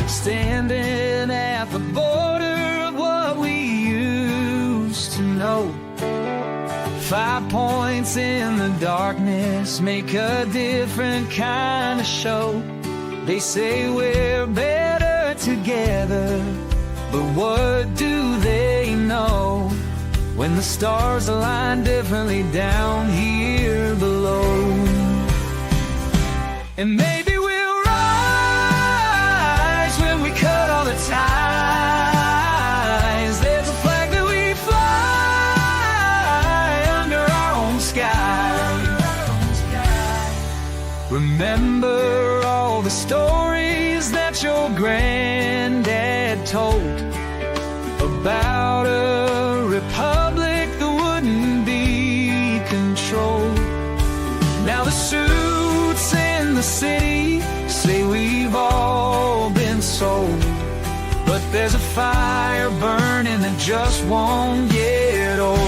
standing at the border of what we used to know. 5 points in the darkness make a different kind of show. They say we're better together, but what do they know when the stars align differently down here below? And maybe we'll rise when we cut all the ties. There's a flag that we fly under our own sky. Remember all the stories that your granddad told about a republic that wouldn't be controlled. Now the suits in the city say we've all been sold, but there's a fire burning that just won't get old.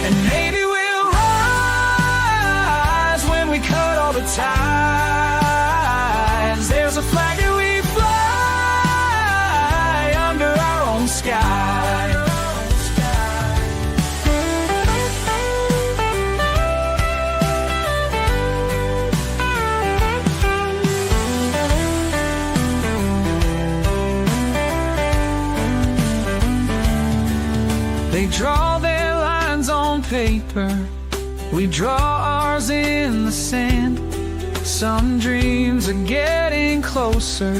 And maybe we'll rise when we cut all the ties. There's a flag that we fly under our own sky. They draw their lines on paper, we draw ours in the sand. Some dreams are getting closer,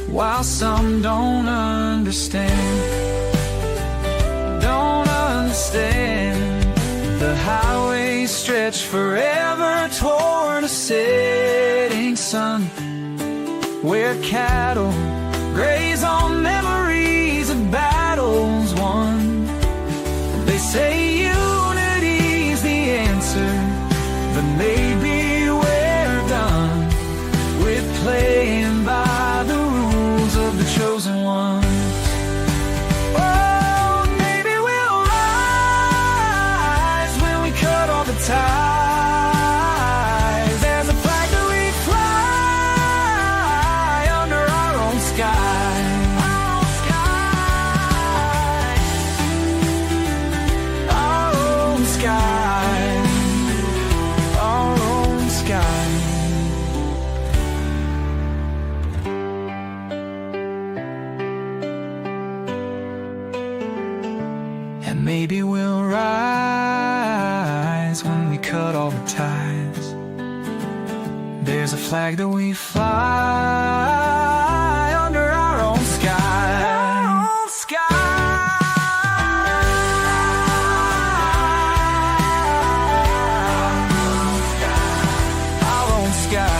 while some don't understand. Don't understand. The highways stretch forever toward a setting sun, where cattle graze on memories of battles won. They say unity's the answer, but maybe we're done with playing by the rules of the chosen ones. Oh, maybe we'll rise when we cut all the ties. There's a flag that we fly under our own sky. Maybe we'll rise when we cut all the ties. There's a flag that we fly under our own sky. Our own sky. Our own sky.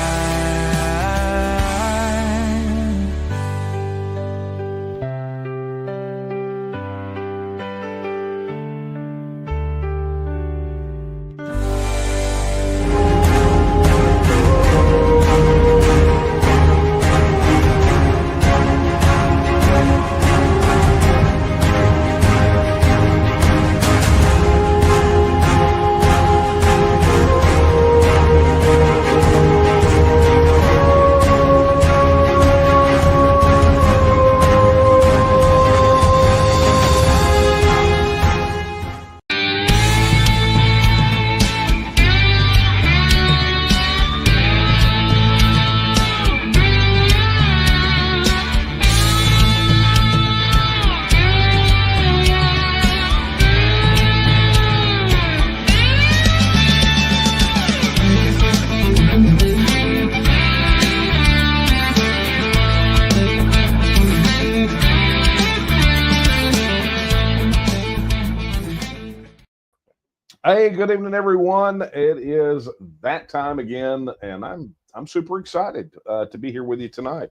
Hey, good evening, everyone. It is that time again, and I'm super excited to be here with you tonight.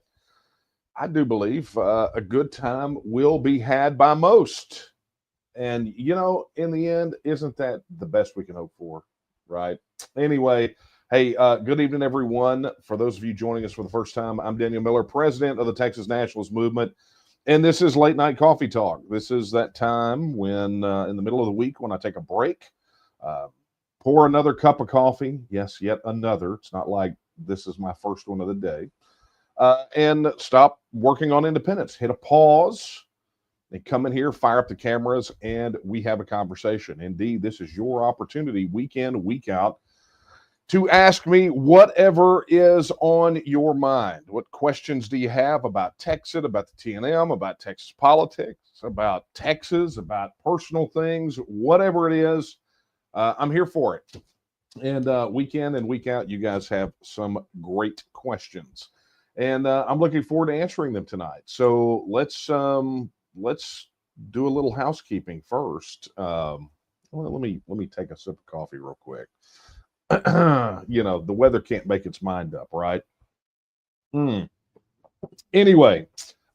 I do believe a good time will be had by most, and you know, in the end, isn't that the best we can hope for, right? Anyway, hey, good evening, everyone. For those of you joining us for the first time, I'm Daniel Miller, president of the Texas Nationalist Movement, and this is Late Night Coffee Talk. This is that time when, in the middle of the week, when I take a break. Pour another cup of coffee. Yes, yet another. It's not like this is my first one of the day. and stop working on independence. Hit a pause. They come in here, fire up the cameras, and we have a conversation. Indeed, this is your opportunity, week in, week out, to ask me whatever is on your mind. What questions do you have about TEXIT, about the TNM, about Texas politics, about Texas, about personal things, whatever it is, I'm here for it. And week in and week out, you guys have some great questions. And I'm looking forward to answering them tonight. So let's do a little housekeeping first. Well, let me take a sip of coffee real quick. You know, the weather can't make its mind up, right? Anyway,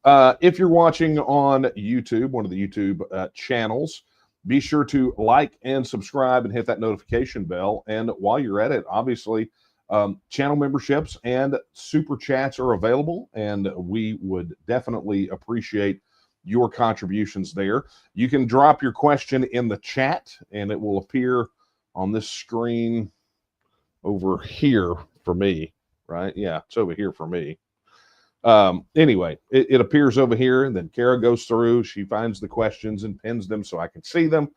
if you're watching on YouTube, one of the YouTube channels, be sure to like and subscribe and hit that notification bell. And while you're at it, obviously, channel memberships and super chats are available, and we would definitely appreciate your contributions there. You can drop your question in the chat, and it will appear on this screen over here for me, right? Yeah, it's over here for me. Anyway, it appears over here, and then Kara goes through, she finds the questions and pins them so I can see them.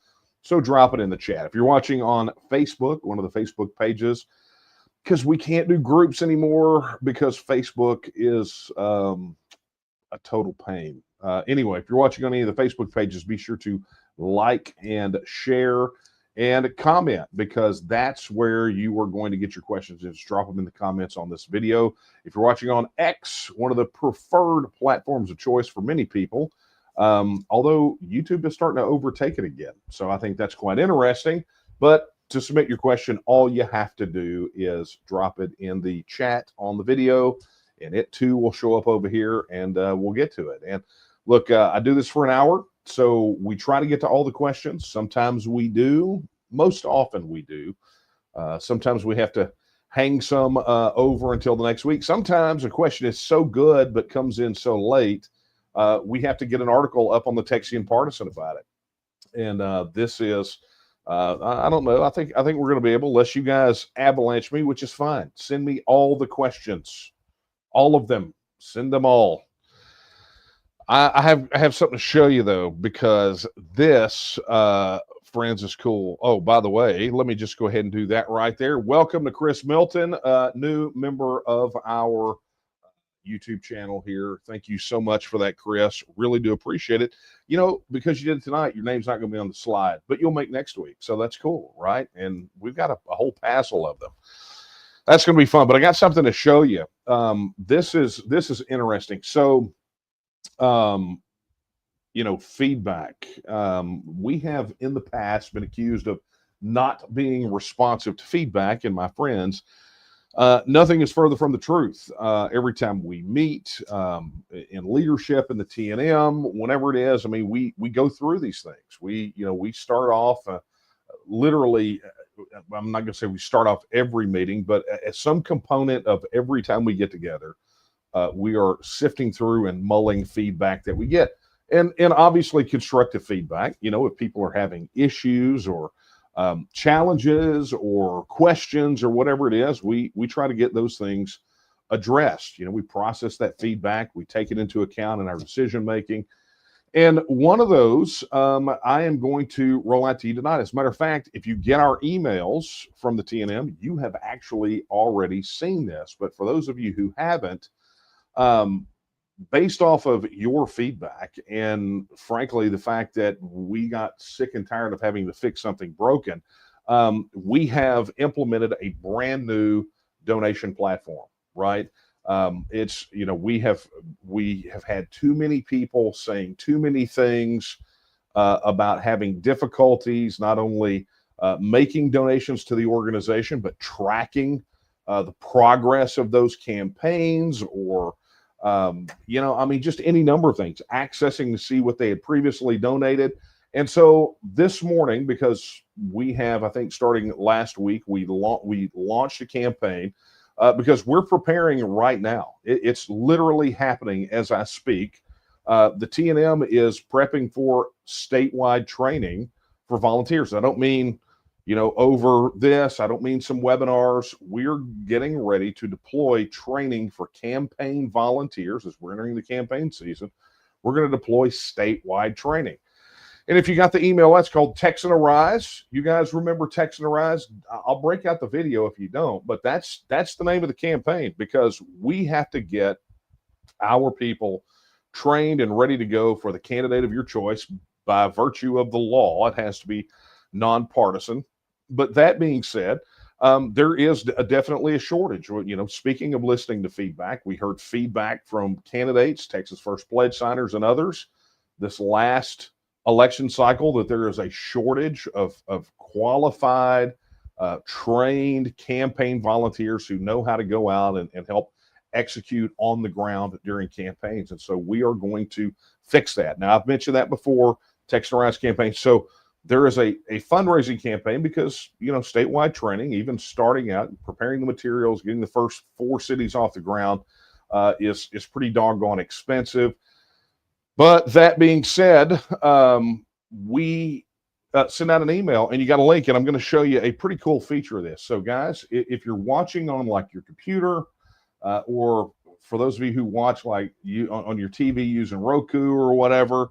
So drop it in the chat. If you're watching on Facebook, one of the Facebook pages, because we can't do groups anymore because Facebook is a total pain. Anyway, if you're watching on any of the Facebook pages, be sure to like and share and comment, because that's where you are going to get your questions. Just drop them in the comments on this video. If you're watching on X, one of the preferred platforms of choice for many people, although YouTube is starting to overtake it again. So I think that's quite interesting. But to submit your question, all you have to do is drop it in the chat on the video, and it too will show up over here, and we'll get to it. And look, I do this for an hour, so we try to get to all the questions. Sometimes we do. Most often we do. Sometimes we have to hang some over until the next week. Sometimes a question is so good but comes in so late, we have to get an article up on the Texian Partisan about it. And this is, I don't know. I think we're going to be able, unless you guys avalanche me, which is fine. Send me all the questions, all of them. Send them all. I have something to show you though, because this, friends, is cool. Oh, by the way, let me just go ahead and do that right there. Welcome to Chris Milton, new member of our YouTube channel here. Thank you so much for that, Chris. Really do appreciate it. You know, because you did it tonight, your name's not going to be on the slide, but you'll make next week. So that's cool, right? And we've got a whole passel of them. That's going to be fun. But I got something to show you. This is interesting. So, you know, feedback. We have in the past been accused of not being responsive to feedback, and my friends, nothing is further from the truth. Every time we meet in leadership in the TNM, whenever it is, I mean, we go through these things. We start off literally. I'm not going to say we start off every meeting, but at some component of every time we get together, we are sifting through and mulling feedback that we get, and obviously constructive feedback. You know, if people are having issues or challenges or questions or whatever it is, we try to get those things addressed. You know, we process that feedback, we take it into account in our decision making. And one of those I am going to roll out to you tonight. As a matter of fact, if you get our emails from the TNM, you have actually already seen this. But for those of you who haven't, based off of your feedback and frankly the fact that we got sick and tired of having to fix something broken, we have implemented a brand new donation platform, right? It's, you know, we have had too many people saying too many things about having difficulties not only making donations to the organization, but tracking the progress of those campaigns, or you know, I mean, just any number of things, accessing to see what they had previously donated. And so this morning, because we have, I think starting last week, we launched a campaign because we're preparing right now. It's literally happening as I speak. The TNM is prepping for statewide training for volunteers. I don't mean, over this. I don't mean some webinars. We're getting ready to deploy training for campaign volunteers as we're entering the campaign season. We're going to deploy statewide training. And if you got the email, that's called Text and Arise. You guys remember Text and Arise? I'll break out the video if you don't, but that's the name of the campaign, because we have to get our people trained and ready to go for the candidate of your choice by virtue of the law. It has to be nonpartisan. But that being said, there is definitely a shortage. Speaking of listening to feedback, we heard feedback from candidates, Texas First Pledge signers, and others this last election cycle that there is a shortage of qualified, trained campaign volunteers who know how to go out and help execute on the ground during campaigns. And so we are going to fix that. Now, I've mentioned that before, Text and Rise campaign. So there is a fundraising campaign because, statewide training, even starting out, preparing the materials, getting the first 4 cities off the ground is pretty doggone expensive. But that being said, we send out an email and you got a link, and I'm going to show you a pretty cool feature of this. So guys, if you're watching on like your computer, or for those of you who watch like you on your TV using Roku or whatever,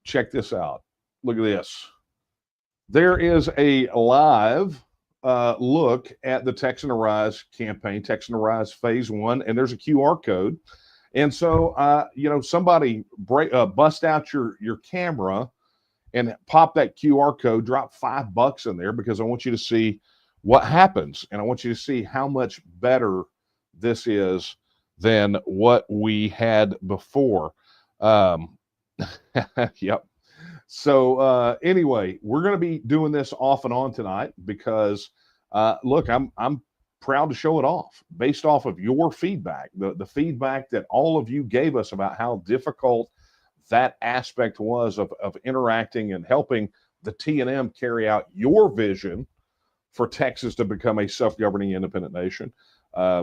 check this out. Look at this. There is a live look at the Text and Arise campaign, Text and Arise Phase 1, and there's a QR code. And so, somebody bust out your camera and pop that QR code, drop $5 in there, because I want you to see what happens. And I want you to see how much better this is than what we had before. Yep. So anyway, we're going to be doing this off and on tonight because, look, I'm proud to show it off based off of your feedback, the feedback that all of you gave us about how difficult that aspect was of interacting and helping the T&M carry out your vision for Texas to become a self-governing independent nation.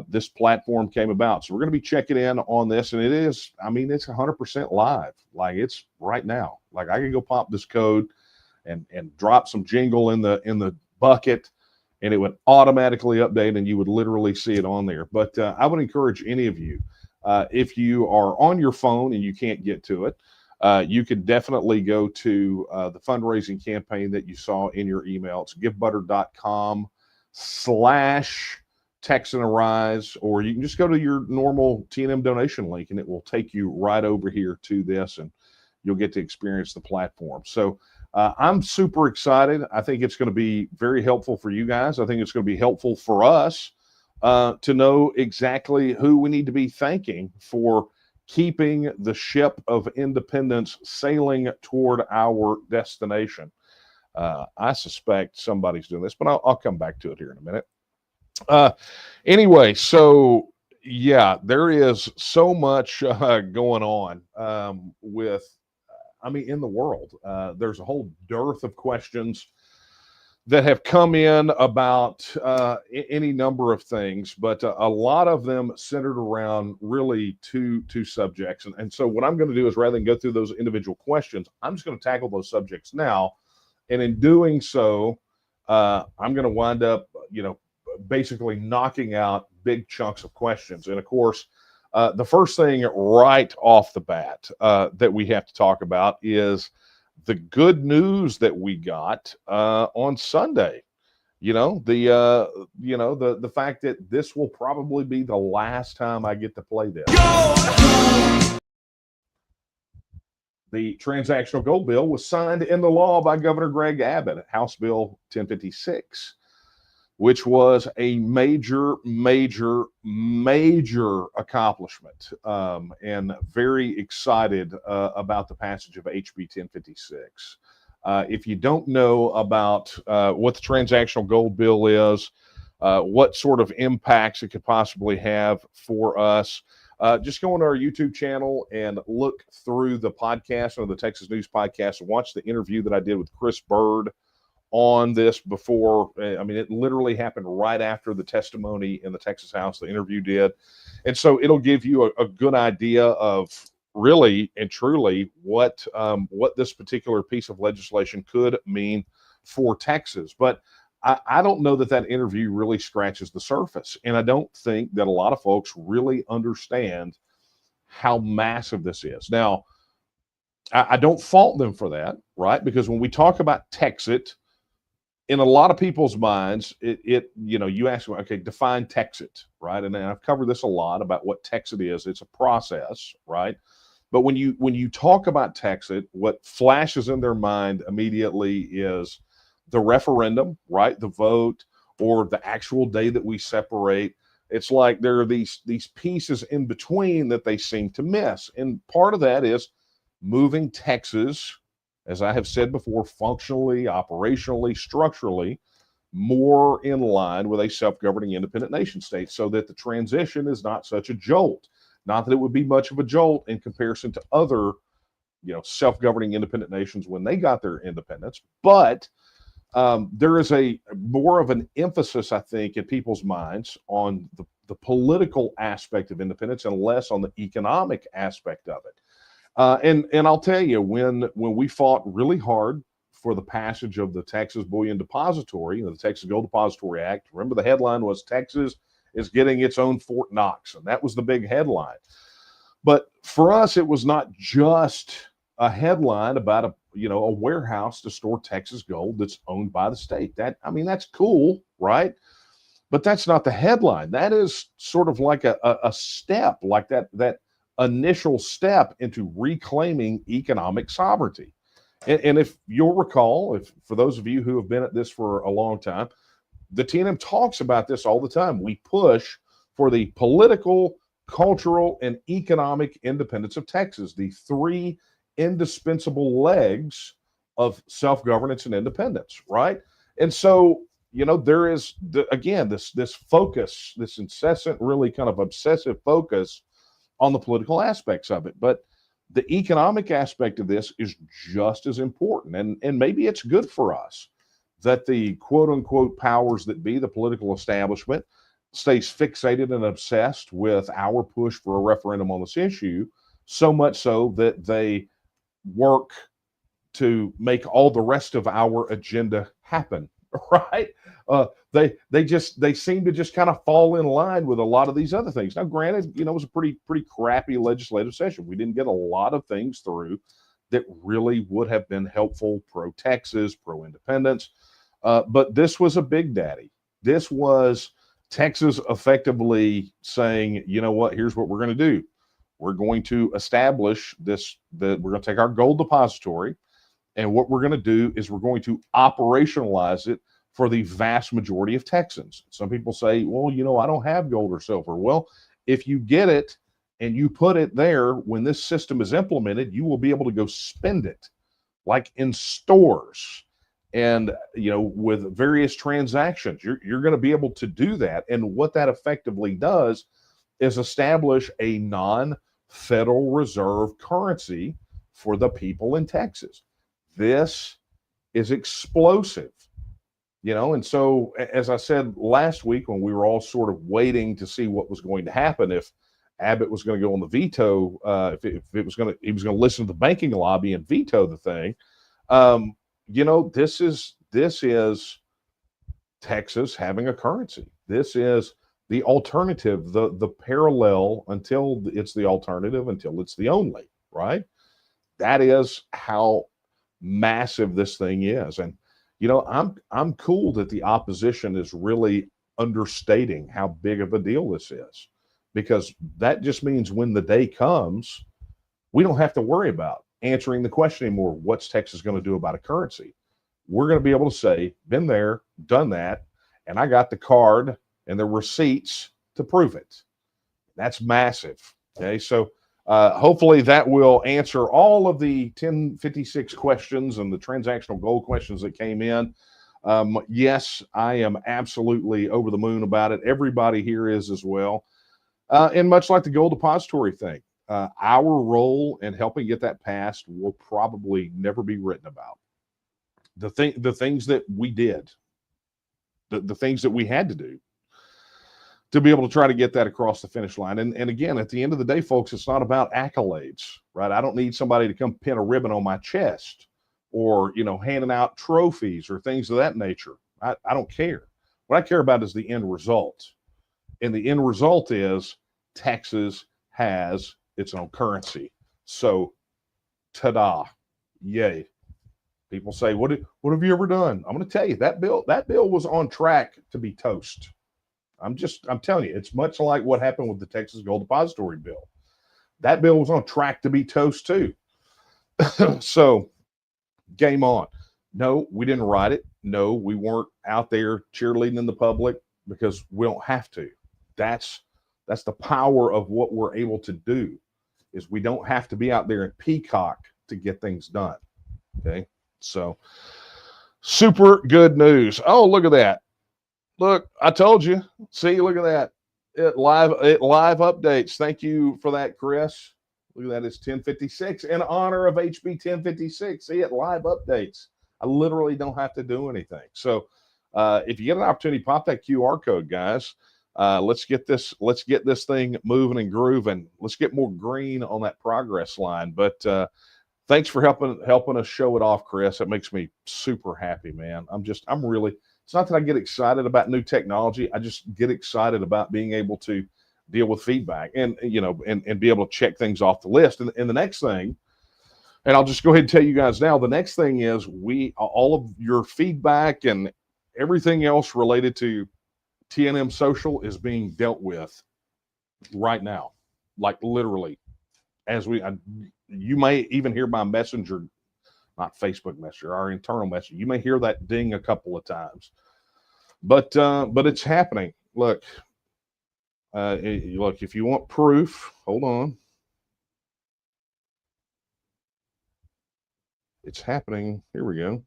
This platform came about. So we're going to be checking in on this, and it's 100% live. Like, it's right now. Like, I can go pop this code and drop some jingle in the bucket, and it would automatically update, and you would literally see it on there. But I would encourage any of you, if you are on your phone and you can't get to it, you could definitely go to the fundraising campaign that you saw in your email. It's givebutter.com/Text and Arise, or you can just go to your normal T&M donation link, and it will take you right over here to this, and you'll get to experience the platform. So I'm super excited. I think it's going to be very helpful for you guys. I think it's going to be helpful for us to know exactly who we need to be thanking for keeping the ship of independence sailing toward our destination. I suspect somebody's doing this, but I'll come back to it here in a minute. Anyway, so yeah, there is so much going on in the world. There's a whole dearth of questions that have come in about any number of things, but a lot of them centered around really two subjects. And so what I'm going to do is, rather than go through those individual questions, I'm just going to tackle those subjects now. And in doing so, I'm going to wind up, basically knocking out big chunks of questions. And of course, the first thing right off the bat that we have to talk about is the good news that we got on Sunday. The fact that this will probably be the last time I get to play this. The transactional gold bill was signed into law by Governor Greg Abbott, House Bill 1056, which was a major accomplishment, and very excited about the passage of HB 1056. If you don't know about what the transactional gold bill is, what sort of impacts it could possibly have for us, just go on our YouTube channel and look through the podcast, or the Texas News Podcast, and watch the interview that I did with Chris Bird on this before. It literally happened right after the testimony in the Texas House, the interview did. And so it'll give you a good idea of really and truly what this particular piece of legislation could mean for Texas. But I don't know that that interview really scratches the surface. And I don't think that a lot of folks really understand how massive this is. Now, I don't fault them for that, right? Because when we talk about TEXIT, in a lot of people's minds, you ask them, okay, define TEXIT, right? And I've covered this a lot about what TEXIT is. It's a process, right? But when you talk about TEXIT, what flashes in their mind immediately is the referendum, right? The vote, or the actual day that we separate. It's like there are these pieces in between that they seem to miss. And part of that is moving Texas, as I have said before, functionally, operationally, structurally, more in line with a self-governing independent nation state, so that the transition is not such a jolt. Not that it would be much of a jolt in comparison to other, self-governing independent nations when they got their independence, but there is a more of an emphasis, I think, in people's minds on the political aspect of independence and less on the economic aspect of it. And I'll tell you, when we fought really hard for the passage of the Texas Bullion Depository, the Texas Gold Depository Act, remember the headline was Texas is getting its own Fort Knox, and that was the big headline. But for us, it was not just a headline about a warehouse to store Texas gold that's owned by the state. That's cool, right? But that's not the headline. That is sort of like a step, like that initial step into reclaiming economic sovereignty. And if you'll recall, for those of you who have been at this for a long time, the TNM talks about this all the time. We push for the political, cultural, and economic independence of Texas, the three indispensable legs of self-governance and independence, right? And so, there is this focus, this incessant, really kind of obsessive focus on the political aspects of it. But the economic aspect of this is just as important. And maybe it's good for us that the quote unquote powers that be, the political establishment, stays fixated and obsessed with our push for a referendum on this issue, so much so that they work to make all the rest of our agenda happen, right? They seem to just kind of fall in line with a lot of these other things. Now, granted, it was a pretty crappy legislative session. We didn't get a lot of things through that really would have been helpful pro-Texas, pro-independence. But this was a big daddy. This was Texas effectively saying, you know what, here's what we're going to do. We're going to establish we're going to take our gold depository, and what we're going to do is we're going to operationalize it for the vast majority of Texans. Some people say, well, I don't have gold or silver. Well, if you get it and you put it there, when this system is implemented, you will be able to go spend it, like in stores and, with various transactions. You're going to be able to do that. And what that effectively does is establish a non-Federal Reserve currency for the people in Texas. This is explosive. And so, as I said last week, when we were all sort of waiting to see what was going to happen, if Abbott was going to go on the veto, if he was going to listen to the banking lobby and veto the thing, this is Texas having a currency. This is the alternative, the parallel, until it's the alternative, until it's the only, right? That is how massive this thing is. And I'm cool that the opposition is really understating how big of a deal this is, because that just means when the day comes, we don't have to worry about answering the question anymore. What's Texas going to do about a currency? We're going to be able to say, been there, done that, and I got the card and the receipts to prove it. That's massive. Okay, so hopefully that will answer all of the 1056 questions and the transactional gold questions that came in. Yes, I am absolutely over the moon about it. Everybody here is as well. And much like the gold depository thing, our role in helping get that passed will probably never be written about. The things that we did, the things that we had to do to be able to try to get that across the finish line. And again, at the end of the day, folks, it's not about accolades, right? I don't need somebody to come pin a ribbon on my chest or, handing out trophies or things of that nature. I don't care. What I care about is the end result. And the end result is Texas has its own currency. So, ta-da, yay. People say, what have you ever done? I'm going to tell you, that bill was on track to be toast. I'm telling you, it's much like what happened with the Texas Gold Depository bill. That bill was on track to be toast too. So, game on. No, we didn't write it. No, we weren't out there cheerleading in the public because we don't have to. That's the power of what we're able to do, is we don't have to be out there and peacock to get things done. Okay. So super good news. Oh, look at that. Look, I told you. See, look at that. It live updates. Thank you for that, Chris. Look at that. It's 10:56 in honor of HB 1056. See, it live updates. I literally don't have to do anything. So if you get an opportunity, pop that QR code, guys. Let's get this thing moving and grooving. Let's get more green on that progress line. But thanks for helping us show it off, Chris. It makes me super happy, man. I'm really, it's not that I get excited about new technology. I just get excited about being able to deal with feedback and be able to check things off the list. And the next thing, and I'll just go ahead and tell you guys now, the next thing is all of your feedback and everything else related to TNM Social is being dealt with right now, like literally, as you may even hear my messenger, not Facebook Messenger, our internal messenger. You may hear that ding a couple of times, but it's happening. Look, if you want proof, hold on. It's happening. Here we go.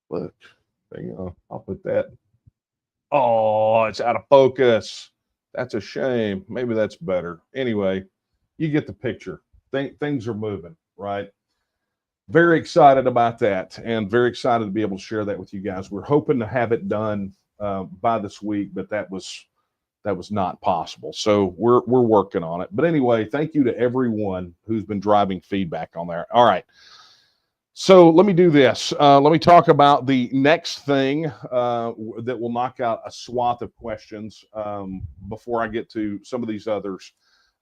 Look, there you go. I'll put that. Oh, it's out of focus. That's a shame. Maybe that's better. Anyway, you get the picture. Things are moving, right? Very excited about that, and very excited to be able to share that with you guys. We're hoping to have it done by this week, but that was not possible. So we're working on it. But anyway, thank you to everyone who's been driving feedback on there. All right. So let me do this. Let me talk about the next thing that will knock out a swath of questions before I get to some of these others.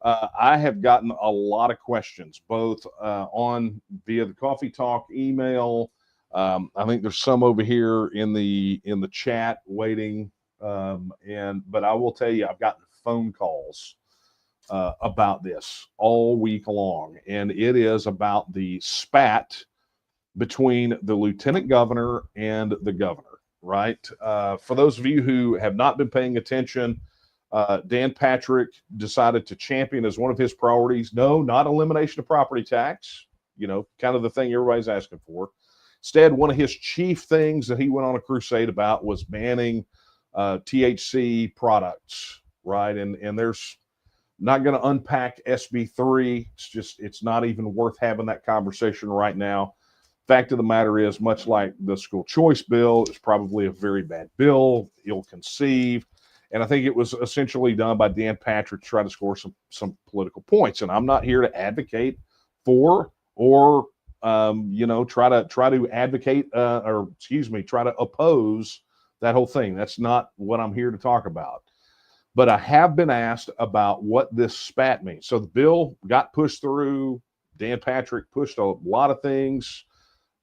I have gotten a lot of questions, both via the Coffee Talk email. I think there's some over here in the chat waiting. But I will tell you, I've gotten phone calls about this all week long, and it is about the spat between the lieutenant governor and the governor, right? For those of you who have not been paying attention, Dan Patrick decided to champion as one of his priorities, no, not elimination of property tax, kind of the thing everybody's asking for. Instead, one of his chief things that he went on a crusade about was banning THC products, right? And there's not going to unpack SB3. It's not even worth having that conversation right now. Fact of the matter is, much like the school choice bill, it's probably a very bad bill, ill-conceived, and I think it was essentially done by Dan Patrick to try to score some political points. And I'm not here to advocate for or try to advocate try to oppose that whole thing. That's not what I'm here to talk about. But I have been asked about what this spat means. So the bill got pushed through. Dan Patrick pushed a lot of things.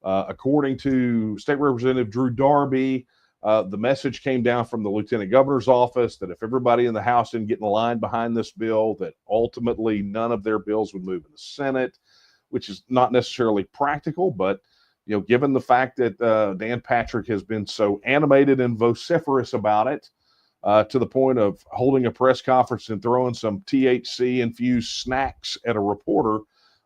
According to State Representative Drew Darby, the message came down from the Lieutenant Governor's office that if everybody in the House didn't get in line behind this bill, that ultimately none of their bills would move in the Senate, which is not necessarily practical, but given the fact that Dan Patrick has been so animated and vociferous about it, to the point of holding a press conference and throwing some THC-infused snacks at a reporter,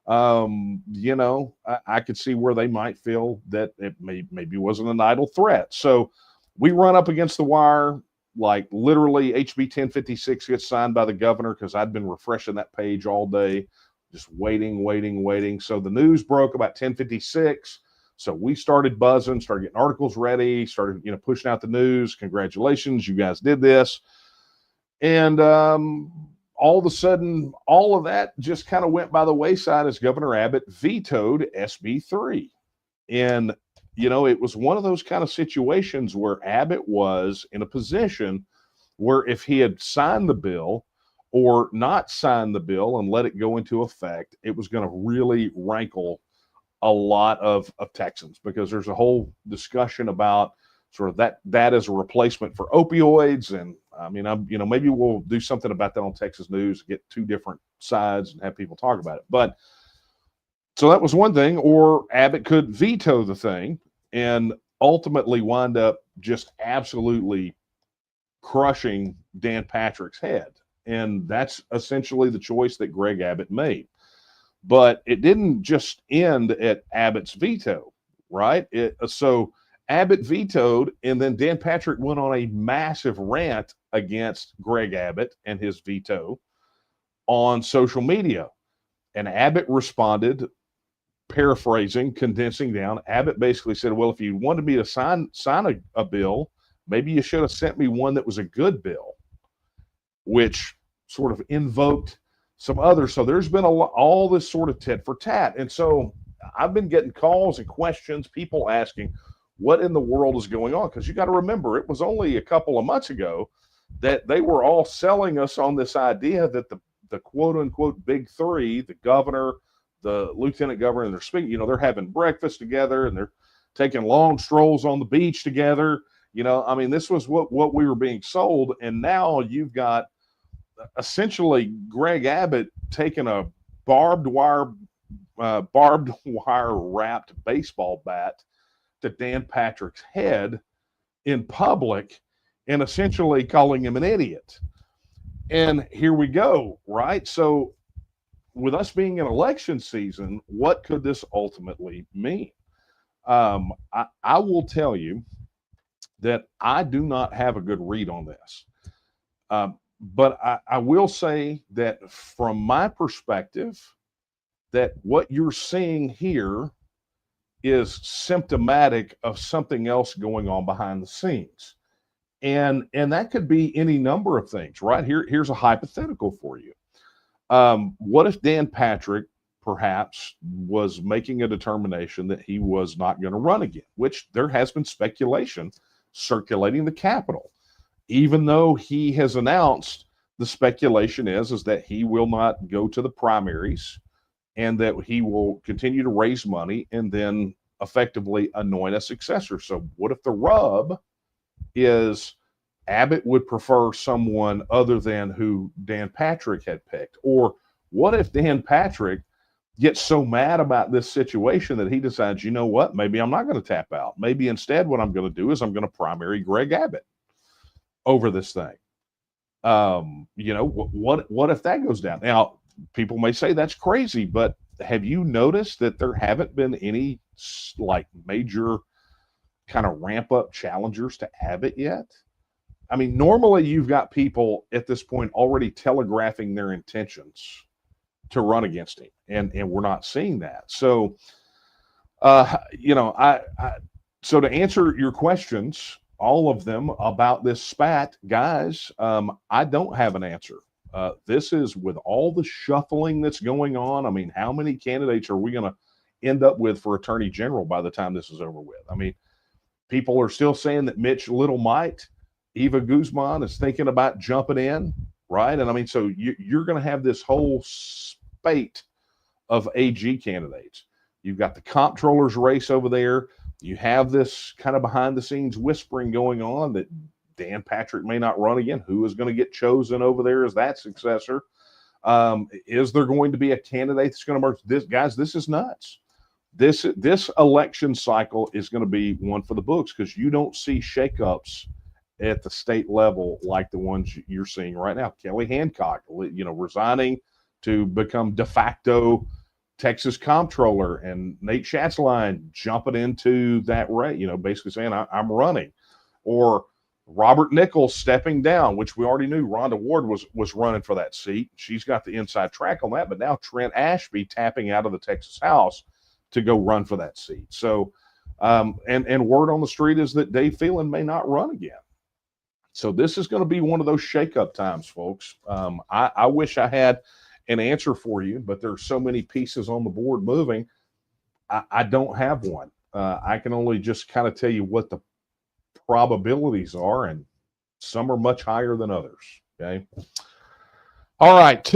I could see where they might feel that it maybe wasn't an idle threat. So we run up against the wire, like literally HB 1056 gets signed by the governor, because I'd been refreshing that page all day, just waiting. So the news broke about 1056. So we started buzzing, started getting articles ready, started pushing out the news. Congratulations, you guys did this. And all of a sudden, all of that just kind of went by the wayside as Governor Abbott vetoed SB3. And it was one of those kind of situations where Abbott was in a position where if he had signed the bill or not signed the bill and let it go into effect, it was going to really rankle a lot of Texans, because there's a whole discussion about sort of that as a replacement for opioids. And I mean, maybe we'll do something about that on Texas News, get two different sides and have people talk about it. But so that was one thing, or Abbott could veto the thing and ultimately wind up just absolutely crushing Dan Patrick's head. And that's essentially the choice that Greg Abbott made. But it didn't just end at Abbott's veto, right? So Abbott vetoed, and then Dan Patrick went on a massive rant against Greg Abbott and his veto on social media. And Abbott responded, paraphrasing, condensing down. Abbott basically said, well, if you wanted me to sign a bill, maybe you should have sent me one that was a good bill, which sort of invoked some others. So there's been all this sort of tit for tat. And so I've been getting calls and questions, people asking, what in the world is going on? Because you got to remember, it was only a couple of months ago that they were all selling us on this idea that the quote unquote big three, the governor, the lieutenant governor, and they're speaking, they're having breakfast together and they're taking long strolls on the beach together. I mean, this was what we were being sold. And now you've got essentially Greg Abbott taking a barbed wire wrapped baseball bat to Dan Patrick's head in public and essentially calling him an idiot. And here we go, right? So with us being in election season, what could this ultimately mean? I will tell you that I do not have a good read on this. But I will say that from my perspective, that what you're seeing here is symptomatic of something else going on behind the scenes. And that could be any number of things, right? Here's a hypothetical for you. What if Dan Patrick perhaps was making a determination that he was not going to run again, which there has been speculation circulating the Capitol. Even though he has announced, the speculation is that he will not go to the primaries and that he will continue to raise money and then effectively anoint a successor. So what if the rub is Abbott would prefer someone other than who Dan Patrick had picked? Or what if Dan Patrick gets so mad about this situation that he decides, you know what, maybe I'm not going to tap out. Maybe instead what I'm going to do is I'm going to primary Greg Abbott over this thing. What if that goes down? Now, people may say that's crazy, but have you noticed that there haven't been any like major kind of ramp up challengers to Abbott yet? I mean, normally you've got people at this point already telegraphing their intentions to run against him, and we're not seeing that. So, so to answer your questions, all of them about this spat, guys, I don't have an answer. This is with all the shuffling that's going on. I mean, how many candidates are we going to end up with for attorney general by the time this is over with? I mean, people are still saying that Mitch Little might. Eva Guzman is thinking about jumping in, right? And I mean, so you're going to have this whole spate of AG candidates. You've got the comptroller's race over there. You have this kind of behind the scenes whispering going on that Dan Patrick may not run again. Who is going to get chosen over there as that successor? Is there going to be a candidate that's going to emerge? This is nuts. This election cycle is going to be one for the books, because you don't see shakeups at the state level like the ones you're seeing right now. Kelly Hancock, resigning to become de facto Texas comptroller, and Nate Schatzline jumping into that race, basically saying I'm running, or Robert Nichols stepping down, which we already knew Rhonda Ward was running for that seat. She's got the inside track on that, but now Trent Ashby tapping out of the Texas House to go run for that seat. So, and word on the street is that Dave Phelan may not run again. So this is going to be one of those shakeup times, folks. I wish I had an answer for you, but there's so many pieces on the board moving. I don't have one. I can only just kind of tell you what the probabilities are, and some are much higher than others. Okay. All right.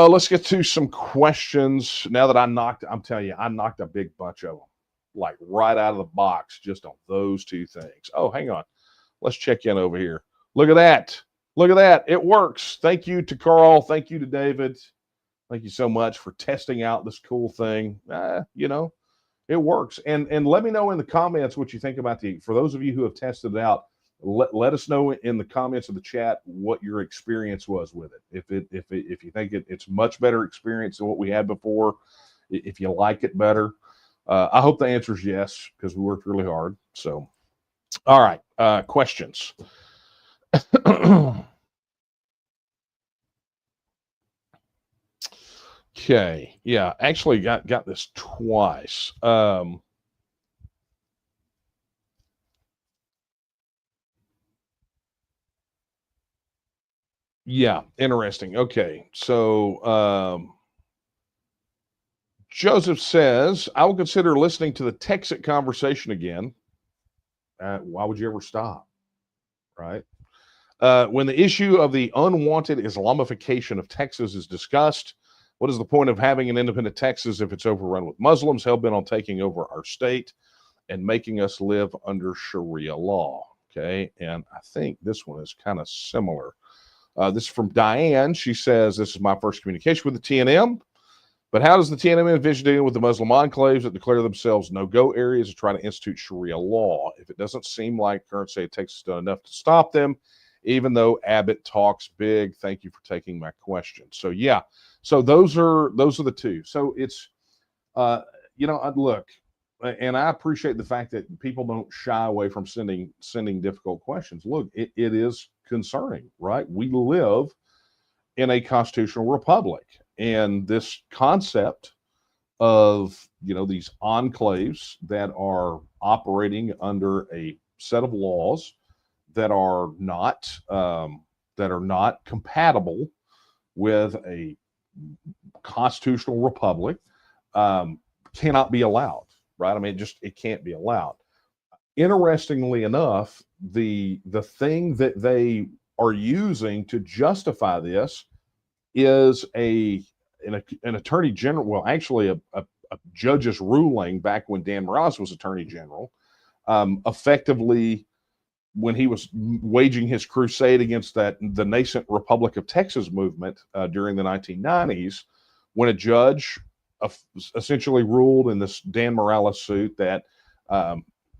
Let's get to some questions. Now that I'm telling you, I knocked a big bunch of them, like right out of the box, just on those two things. Oh, hang on. Let's check in over here. Look at that. Look at that. It works. Thank you to Carl. Thank you to David. Thank you so much for testing out this cool thing. It works. And let me know in the comments what you think about for those of you who have tested it out, let us know in the comments of the chat what your experience was with it. If you think it's much better experience than what we had before, if you like it better. I hope the answer is yes, because we worked really hard. So, all right, questions. Okay, yeah, actually got this twice. Yeah, interesting. Okay, so Joseph says, I will consider listening to the TEXIT conversation again. Why would you ever stop? Right? When the issue of the unwanted Islamification of Texas is discussed, what is the point of having an independent Texas if it's overrun with Muslims hell-bent on taking over our state and making us live under Sharia law? Okay, and I think this one is kind of similar. This is from Diane. She says, this is my first communication with the TNM, but how does the TNM envision dealing with the Muslim enclaves that declare themselves no-go areas to try to institute Sharia law? If it doesn't seem like current state of Texas has done enough to stop them, even though Abbott talks big. Thank you for taking my question. So yeah, so those are the two. So it's, look, and I appreciate the fact that people don't shy away from sending difficult questions. Look, it is concerning, right? We live in a constitutional republic, and this concept of these enclaves that are operating under a set of laws that are not compatible with a constitutional republic cannot be allowed, right? I mean, it can't be allowed. Interestingly enough, the thing that they are using to justify this is an attorney general. Well, actually, a judge's ruling back when Dan Morales was attorney general, effectively when he was waging his crusade against the nascent Republic of Texas movement during the 1990s, when a judge essentially ruled in this Dan Morales suit that,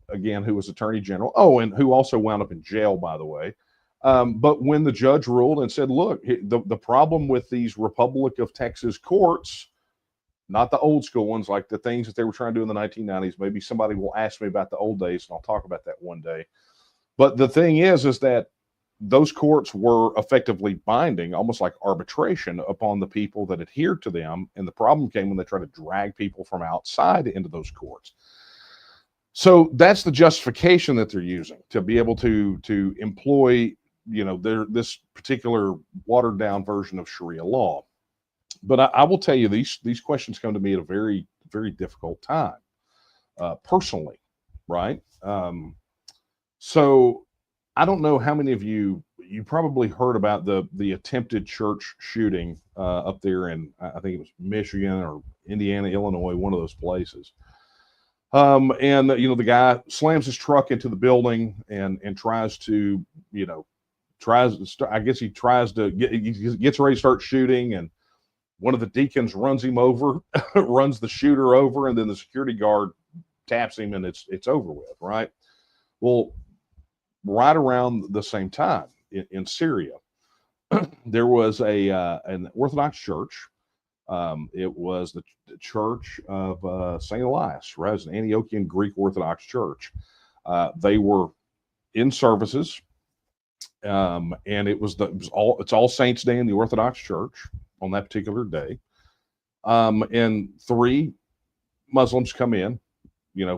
again, who was attorney general, and who also wound up in jail, by the way. But when the judge ruled and said, look, the problem with these Republic of Texas courts, not the old school ones, like the things that they were trying to do in the 1990s. Maybe somebody will ask me about the old days, and I'll talk about that one day. But the thing is that those courts were effectively binding, almost like arbitration, upon the people that adhered to them. And the problem came when they tried to drag people from outside into those courts. So that's the justification that they're using to be able to employ, this particular watered down version of Sharia law. But I will tell you, these questions come to me at a very, very difficult time, personally, right? So I don't know how many of you probably heard about the attempted church shooting up there in, I think it was Michigan or Indiana, Illinois, one of those places. And the guy slams his truck into the building and tries to, he gets ready to start shooting, and one of the deacons runs him over, runs the shooter over, and then the security guard taps him, and it's over with, right? Well, right around the same time in Syria, there was an Orthodox church. It was the church of St. Elias, right? It was an Antiochian Greek Orthodox church. They were in services, and it's All Saints Day in the Orthodox Church on that particular day. And 3 Muslims come in,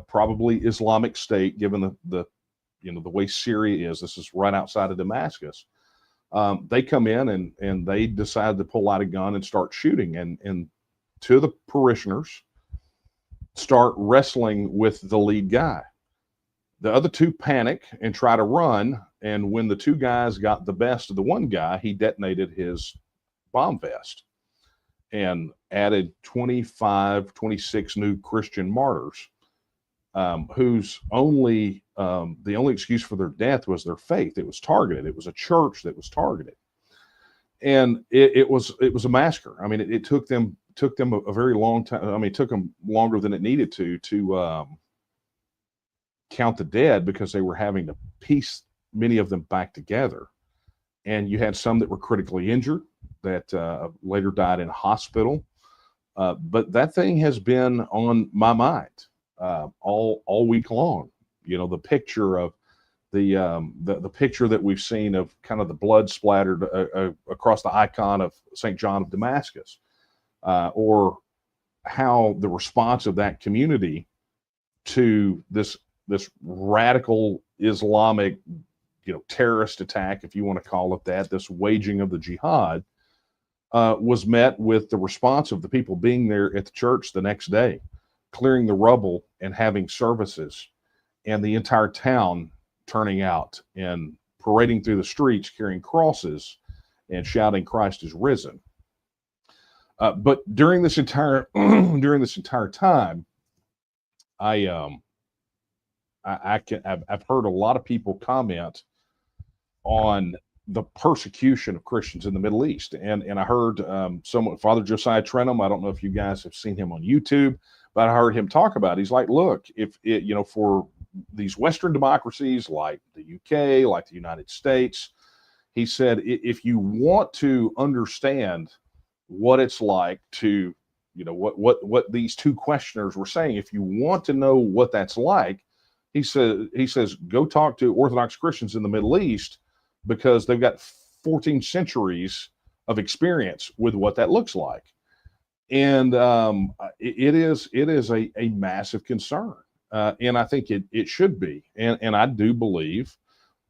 probably Islamic State, given the way Syria is. This is right outside of Damascus. They come in and they decide to pull out a gun and start shooting. And to the parishioners, start wrestling with the lead guy. The other two panic and try to run. And when the two guys got the best of the one guy, he detonated his bomb vest and added 25, 26 new Christian martyrs, whose only the only excuse for their death was their faith. It was targeted. It was a church that was targeted, and it was a massacre. I mean, it took them a very long time. I mean, it took them longer than it needed to count the dead, because they were having to piece many of them back together. And you had some that were critically injured that later died in hospital. But that thing has been on my mind all week long. You know, the picture of the picture that we've seen of kind of the blood splattered across the icon of St. John of Damascus, or how the response of that community to this radical Islamic, terrorist attack, if you want to call it that, this waging of the jihad, was met with the response of the people being there at the church the next day, clearing the rubble and having services, and the entire town turning out and parading through the streets carrying crosses and shouting, "Christ is risen." But during this entire time, I've heard a lot of people comment on the persecution of Christians in the Middle East, and I heard Father Josiah Trenholm. I don't know if you guys have seen him on YouTube, but I heard him talk about it. He's like, look, if it, for these Western democracies like the UK, like the United States, he said, if you want to understand what it's like to, what these two questioners were saying, if you want to know what that's like, he says, go talk to Orthodox Christians in the Middle East, because they've got 14 centuries of experience with what that looks like. And it is a massive concern. And I think it should be. And I do believe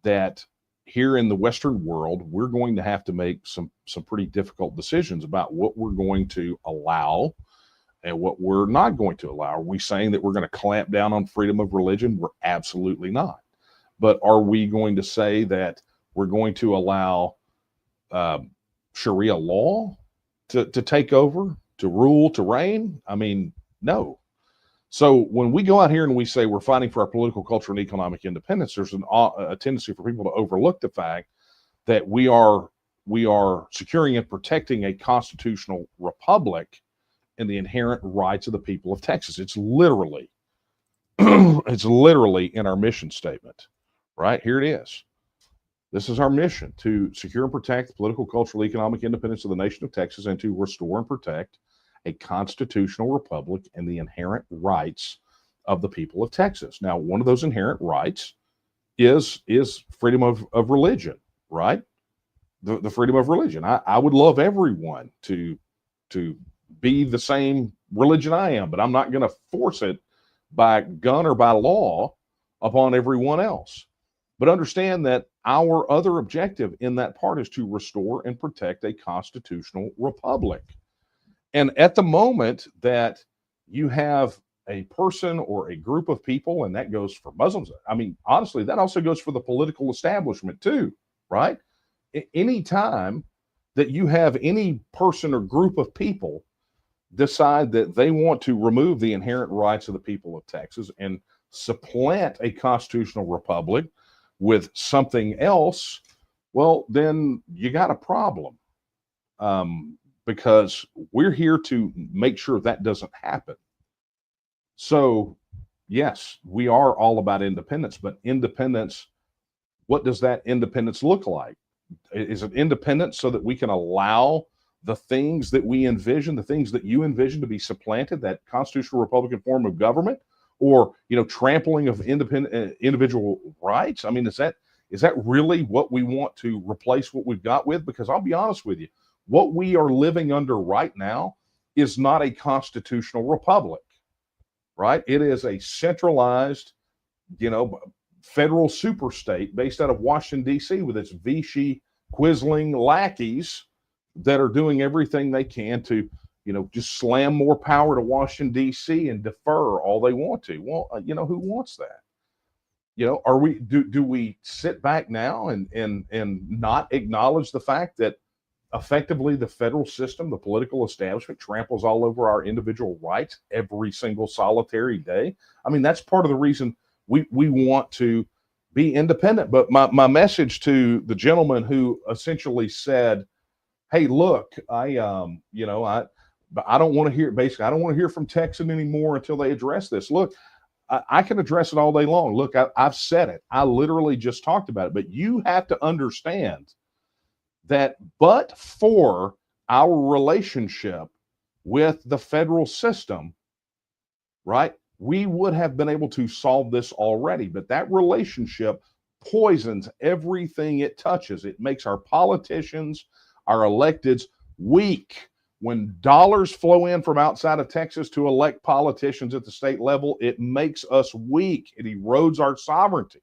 that here in the Western world, we're going to have to make some pretty difficult decisions about what we're going to allow and what we're not going to allow. Are we saying that we're going to clamp down on freedom of religion? We're absolutely not. But are we going to say that we're going to allow Sharia law to take over, to rule, to reign? I mean, no. So when we go out here and we say we're fighting for our political, cultural, and economic independence, there's a tendency for people to overlook the fact that we are securing and protecting a constitutional republic and the inherent rights of the people of Texas. It's literally in our mission statement, right? Here it is. This is our mission: to secure and protect the political, cultural, economic independence of the nation of Texas, and to restore and protect a constitutional republic and the inherent rights of the people of Texas. Now, one of those inherent rights is freedom of religion, right? The freedom of religion. I would love everyone to be the same religion I am, but I'm not going to force it by gun or by law upon everyone else. But understand that our other objective in that part is to restore and protect a constitutional republic. And at the moment that you have a person or a group of people, and that goes for Muslims, I mean, honestly, that also goes for the political establishment too, right? Any time that you have any person or group of people decide that they want to remove the inherent rights of the people of Texas and supplant a constitutional republic with something else, well, then you got a problem. Because we're here to make sure that doesn't happen. So, yes, we are all about independence, but independence, what does that independence look like? Is it independence so that we can allow the things that we envision, the things that you envision to be supplanted, that constitutional Republican form of government, or trampling of individual rights? I mean, is that really what we want to replace what we've got with? Because I'll be honest with you, what we are living under right now is not a constitutional republic, right? It is a centralized, federal superstate based out of Washington, D.C., with its Vichy, Quisling lackeys that are doing everything they can to just slam more power to Washington, D.C. and defer all they want to. Well, who wants that? Are we, do we sit back now and not acknowledge the fact that effectively the federal system, the political establishment, tramples all over our individual rights every single solitary day? I mean, that's part of the reason we want to be independent. But my message to the gentleman who essentially said, hey, look, I don't want to hear, basically, I don't want to hear from TEXIT anymore until they address this. Look, I can address it all day long. Look, I've said it. I literally just talked about it. But you have to understand that but for our relationship with the federal system, right, we would have been able to solve this already. But that relationship poisons everything it touches. It makes our politicians, our electeds, weak. When dollars flow in from outside of Texas to elect politicians at the state level, it makes us weak. It erodes our sovereignty.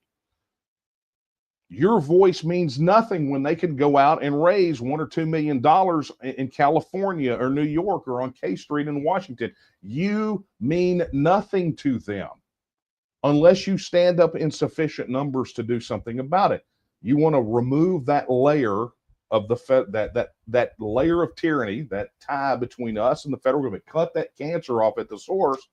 Your voice means nothing when they can go out and raise $1 or $2 million in California or New York or on K Street in Washington. You mean nothing to them unless you stand up in sufficient numbers to do something about it. You want to remove that layer of that layer of tyranny, that tie between us and the federal government, cut that cancer off at the source,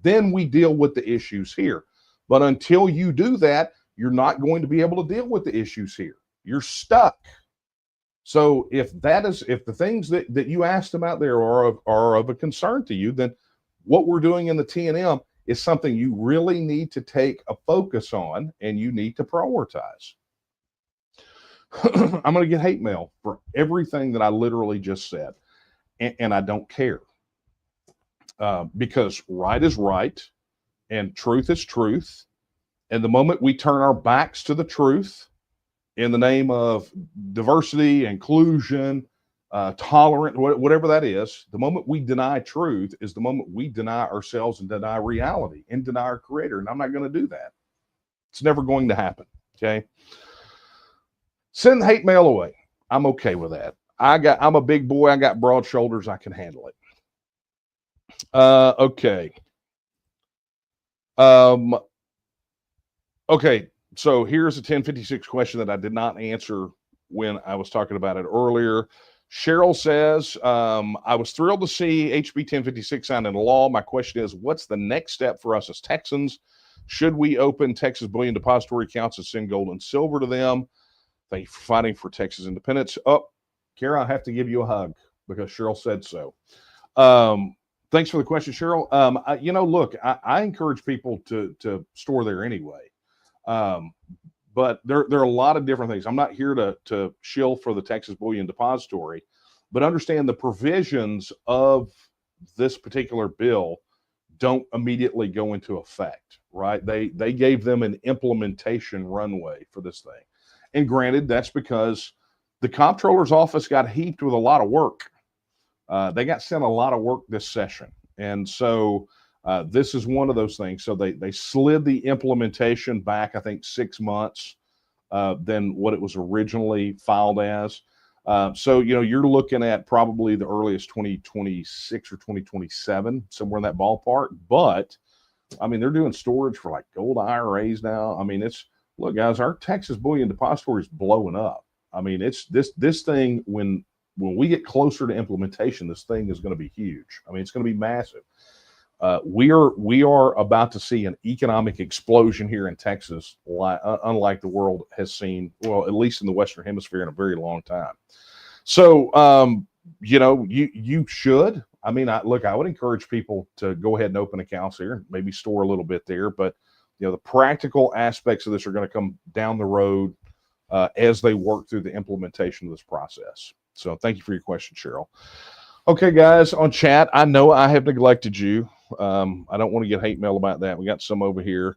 then we deal with the issues here. But until you do that, you're not going to be able to deal with the issues here. You're stuck. So if the things that you asked them out there are of a concern to you, then what we're doing in the TNM is something you really need to take a focus on and you need to prioritize. I'm going to get hate mail for everything that I literally just said. And I don't care. Because right is right and truth is truth. And the moment we turn our backs to the truth in the name of diversity, inclusion, tolerant, whatever that is, the moment we deny truth is the moment we deny ourselves and deny reality and deny our creator. And I'm not going to do that. It's never going to happen. Okay. Send hate mail away. I'm okay with that. I'm a big boy. I got broad shoulders. I can handle it. Okay. Okay. So here's a 1056 question that I did not answer when I was talking about it earlier. Cheryl says, I was thrilled to see HB 1056 signed into law. My question is, what's the next step for us as Texans? Should we open Texas bullion depository accounts and send gold and silver to them? Thank you for fighting for Texas independence. Oh, Kara, I have to give you a hug because Cheryl said so. Thanks for the question, Cheryl. Look, I encourage people to store there anyway. But there are a lot of different things. I'm not here to shill for the Texas Bullion Depository, but understand the provisions of this particular bill don't immediately go into effect, right? They gave them an implementation runway for this thing. And granted, that's because the comptroller's office got heaped with a lot of work. They got sent a lot of work this session. And so this is one of those things. So they slid the implementation back, I think, 6 months than what it was originally filed as. So, you're looking at probably the earliest 2026 or 2027, somewhere in that ballpark. But, I mean, they're doing storage for like gold IRAs now. I mean, look, guys, our Texas Bullion Depository is blowing up. I mean, it's this thing, when we get closer to implementation, this thing is going to be huge. I mean, it's going to be massive. We are about to see an economic explosion here in Texas, unlike the world has seen, well, at least in the Western Hemisphere, in a very long time. So, you should. I mean, I would encourage people to go ahead and open accounts here, maybe store a little bit there. But, the practical aspects of this are going to come down the road as they work through the implementation of this process. So thank you for your question, Cheryl. Okay, guys, on chat, I know I have neglected you. I don't want to get hate mail about that. We got some over here.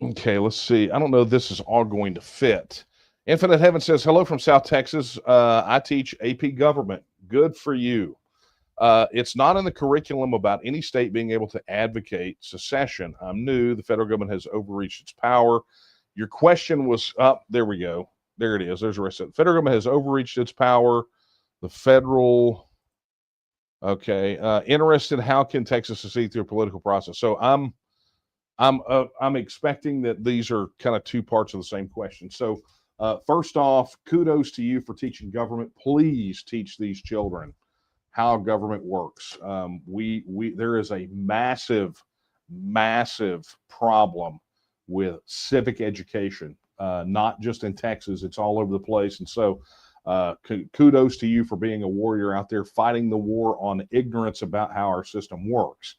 Okay, let's see. I don't know if this is all going to fit. Infinite Heaven says, hello from South Texas. I teach AP government. Good for you. It's not in the curriculum about any state being able to advocate secession. I'm new. The federal government has overreached its power. Your question was up. There we go. There it is. There's a rest of it. The federal government has overreached its power. The federal, okay, interested. How can Texas succeed through a political process? So I'm expecting that these are kind of two parts of the same question. So first off, kudos to you for teaching government. Please teach these children how government works. There is a massive problem with civic education, not just in Texas, it's all over the place. And so kudos to you for being a warrior out there fighting the war on ignorance about how our system works.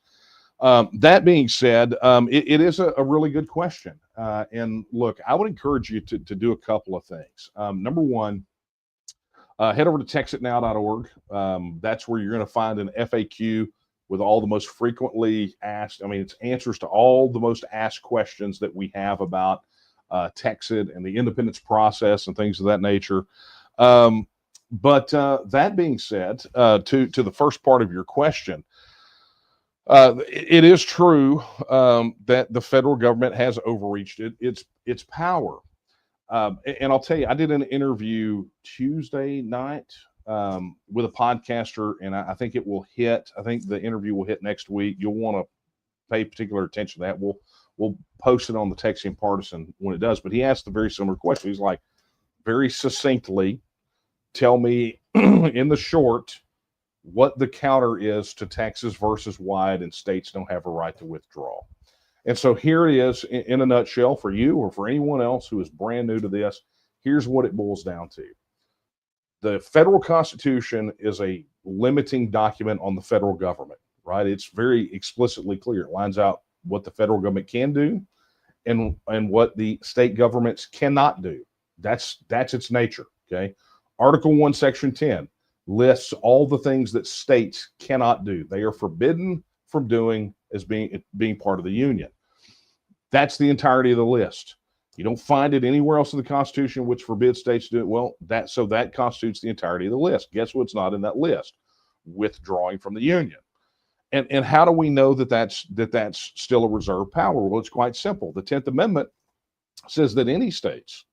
That being said, it is a really good question. And look, I would encourage you to do a couple of things. Number one, head over to TEXIT That's where you're going to find an FAQ with all the most frequently asked. I mean, it's answers to all the most asked questions that we have about TEXIT and the independence process and things of that nature. But that being said, to the first part of your question, it is true that the federal government has overreached its power. And I'll tell you, I did an interview Tuesday night with a podcaster, and I think it will hit. I think the interview will hit next week. You'll want to pay particular attention to that. We'll post it on the Texian Partisan when it does. But he asked a very similar question. He's like, very succinctly, tell me in the short what the counter is to Texas versus wide and states don't have a right to withdraw. And so here it is in a nutshell for you or for anyone else who is brand new to this. Here's what it boils down to. The federal Constitution is a limiting document on the federal government, right? It's very explicitly clear. It lines out what the federal government can do and what the state governments cannot do. That's its nature, okay? Article 1, Section 10 lists all the things that states cannot do. They are forbidden from doing as being part of the Union. That's the entirety of the list. You don't find it anywhere else in the Constitution which forbids states to do it. Well, that constitutes the entirety of the list. Guess what's not in that list? Withdrawing from the Union. And how do we know that's still a reserved power? Well, it's quite simple. The 10th Amendment says that any states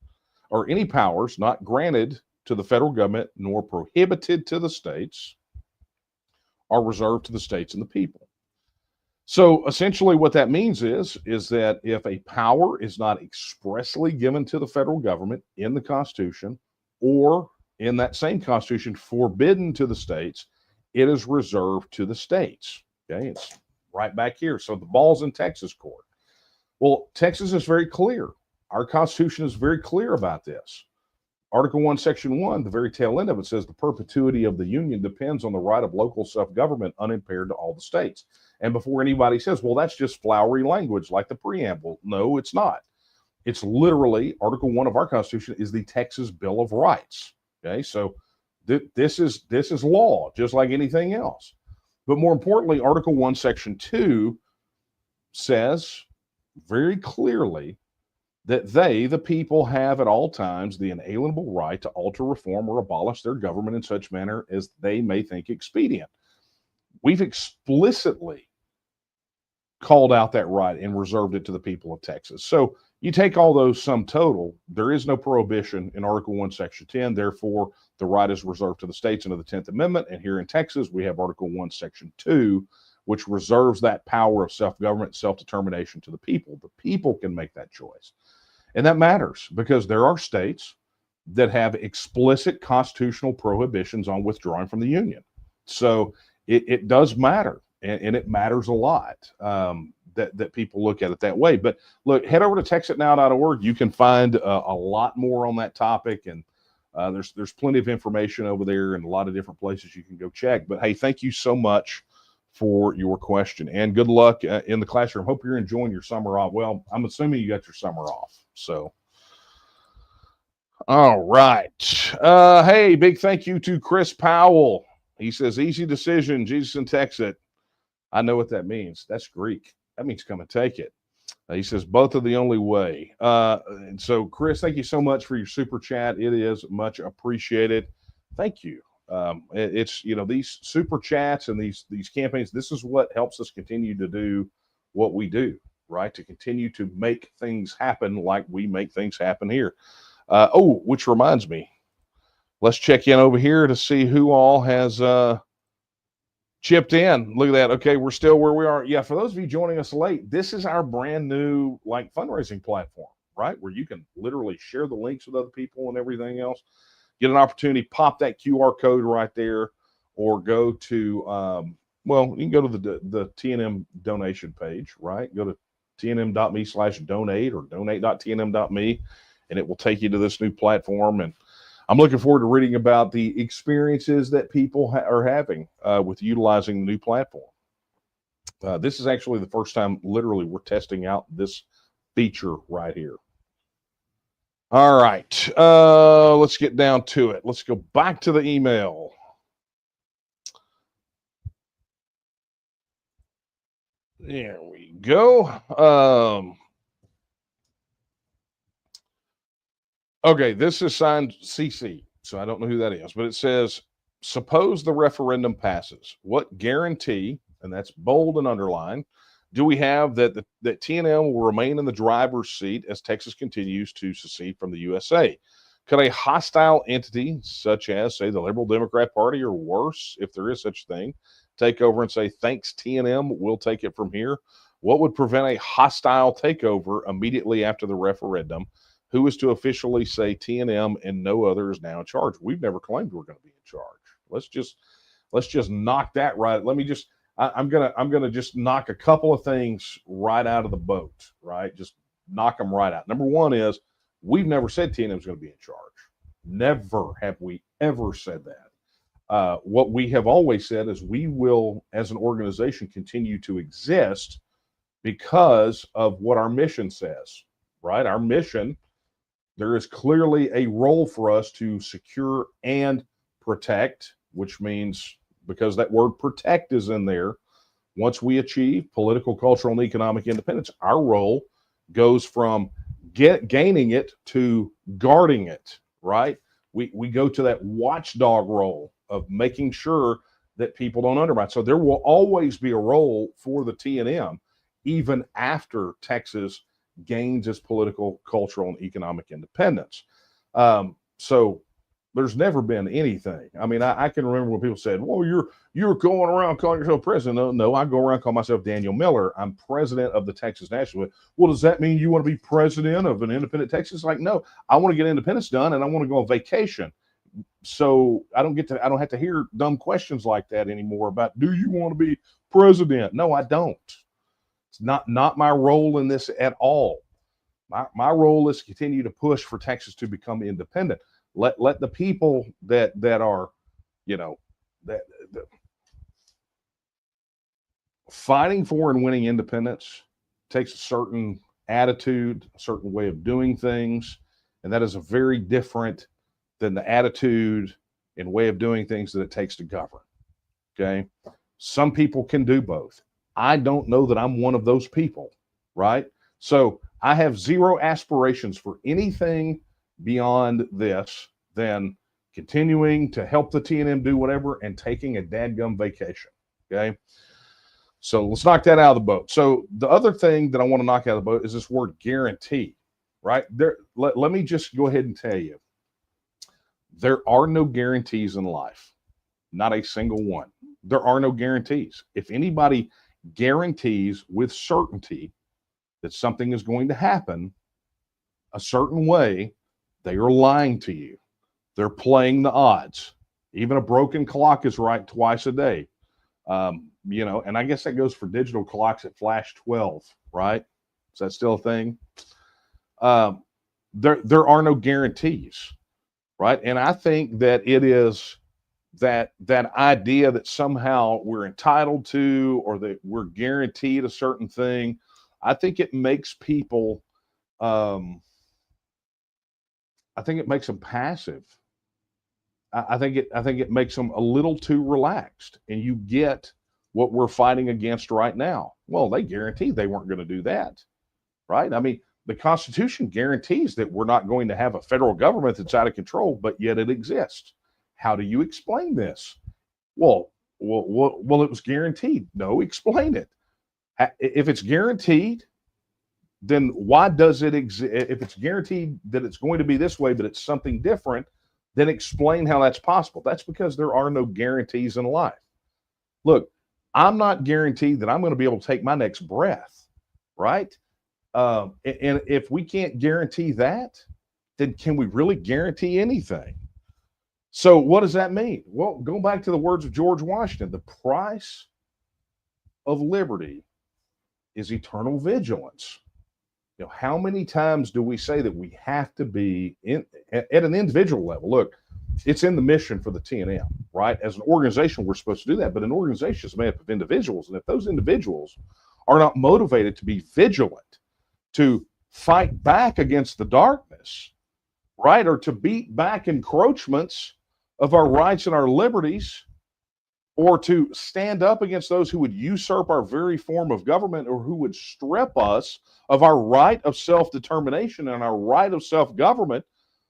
or any powers not granted to the federal government nor prohibited to the states are reserved to the states and the people. So essentially what that means is that if a power is not expressly given to the federal government in the Constitution or in that same Constitution forbidden to the states, it is reserved to the states. Okay, it's right back here. So the ball's in Texas court. Well, Texas is very clear. Our Constitution is very clear about this. Article 1, Section 1, the very tail end of it says the perpetuity of the Union depends on the right of local self-government unimpaired to all the states. And before anybody says, well, that's just flowery language like the preamble. No, it's not. It's literally Article 1 of our Constitution is the Texas Bill of Rights. Okay, so this is law, just like anything else. But more importantly, Article 1, Section 2 says very clearly that they, the people, have at all times the inalienable right to alter, reform, or abolish their government in such manner as they may think expedient. We've explicitly called out that right and reserved it to the people of Texas. So you take all those sum total, there is no prohibition in Article 1, Section 10. Therefore, the right is reserved to the states under the 10th Amendment. And here in Texas, we have Article 1, Section 2, which reserves that power of self-government, self-determination to the people. The people can make that choice. And that matters because there are states that have explicit constitutional prohibitions on withdrawing from the Union. So it does matter, and it matters a lot that people look at it that way. But look, head over to TexitNow.org. You can find a lot more on that topic, and there's plenty of information over there and a lot of different places you can go check. But hey, thank you so much for your question, and good luck in the classroom. Hope you're enjoying your summer off. Well, I'm assuming you got your summer off. So, all right. Hey, big thank you to Chris Powell. He says, easy decision, Jesus and TEXIT. I know what that means. That's Greek. That means come and take it. He says, both are the only way. And so, Chris, thank you so much for your super chat. It is much appreciated. Thank you. It's, these super chats and these campaigns, this is what helps us continue to do what we do, right? To continue to make things happen like we make things happen here. Which reminds me, let's check in over here to see who all has chipped in. Look at that. Okay, we're still where we are. Yeah, for those of you joining us late, this is our brand new like fundraising platform, right? Where you can literally share the links with other people and everything else. Get an opportunity, pop that QR code right there, or go to you can go to the TNM donation page, right? Go to tnm.me/donate or donate.tnm.me, and it will take you to this new platform. And I'm looking forward to reading about the experiences that people are having with utilizing the new platform. This is actually the first time, literally, we're testing out this feature right here. All right, let's get down to it. Let's go back to the email. There we go. Okay, this is signed CC, so I don't know who that is, but it says, suppose the referendum passes. What guarantee, and that's bold and underlined, do we have that TNM will remain in the driver's seat as Texas continues to secede from the USA? Could a hostile entity, such as, say, the Liberal Democrat Party or worse, if there is such a thing, take over and say, thanks, TNM, we'll take it from here? What would prevent a hostile takeover immediately after the referendum? Who is to officially say TNM and no other is now in charge? We've never claimed we're going to be in charge. Let's just knock that right. I'm gonna just knock a couple of things right out of the boat, right? Just knock them right out. Number one is we've never said TNM is going to be in charge. Never have we ever said that. What we have always said is we will, as an organization, continue to exist because of what our mission says, right? Our mission, there is clearly a role for us to secure and protect, which means, because that word protect is in there, once we achieve political, cultural, and economic independence, our role goes from gaining it to guarding it, right? We go to that watchdog role of making sure that people don't undermine. So there will always be a role for the TNM, even after Texas gains its political, cultural, and economic independence. So there's never been anything. I mean, I can remember when people said, well, you're going around calling yourself president. No, I go around calling myself Daniel Miller. I'm president of the Texas Nationalist Movement. Well, does that mean you want to be president of an independent Texas? Like, no, I want to get independence done and I want to go on vacation. So I don't have to hear dumb questions like that anymore about, do you want to be president? No, I don't. It's not my role in this at all. My role is to continue to push for Texas to become independent. Let the people that are, that fighting for and winning independence takes a certain attitude, a certain way of doing things, and that is a very different than the attitude and way of doing things that it takes to govern. Okay, some people can do both. I don't know that I'm one of those people, right? So I have zero aspirations for anything beyond this than continuing to help the TNM do whatever and taking a dadgum vacation. Okay. So let's knock that out of the boat. So the other thing that I want to knock out of the boat is this word guarantee, right? Let me just go ahead and tell you, there are no guarantees in life, not a single one. There are no guarantees. If anybody guarantees with certainty that something is going to happen a certain way, they are lying to you. They're playing the odds. Even a broken clock is right twice a day. And I guess that goes for digital clocks at flash 12, right? Is that still a thing? There are no guarantees, right? And I think that it is that idea that somehow we're entitled to, or that we're guaranteed a certain thing. I think it makes people, I think it makes them passive. I think it makes them a little too relaxed, and you get what we're fighting against right now. Well, they guaranteed they weren't going to do that, right? I mean, the Constitution guarantees that we're not going to have a federal government that's out of control, but yet it exists. How do you explain this? Well, it was guaranteed. No, explain it. If it's guaranteed, then why does it exist? If it's guaranteed that it's going to be this way, but it's something different, then explain how that's possible. That's because there are no guarantees in life. Look, I'm not guaranteed that I'm going to be able to take my next breath, right? And if we can't guarantee that, then can we really guarantee anything? So what does that mean? Well, go back to the words of George Washington. The price of liberty is eternal vigilance. You know, how many times do we say that we have to be at an individual level? Look, it's in the mission for the TNM, right? As an organization, we're supposed to do that, but an organization is made up of individuals. And if those individuals are not motivated to be vigilant, to fight back against the darkness, right? Or to beat back encroachments of our rights and our liberties, or to stand up against those who would usurp our very form of government, or who would strip us of our right of self-determination and our right of self-government,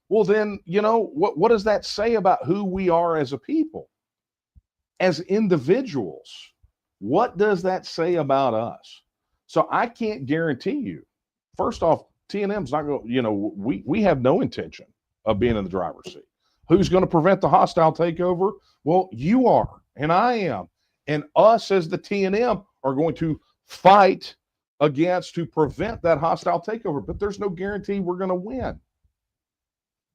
well, then, you know, what does that say about who we are as a people, as individuals? What does that say about us? So I can't guarantee you. First off, TNM's not going to, you know, we have no intention of being in the driver's seat. Who's going to prevent the hostile takeover? Well, you are, and I am, and us as the TNM are going to fight to prevent that hostile takeover. But there's no guarantee we're going to win.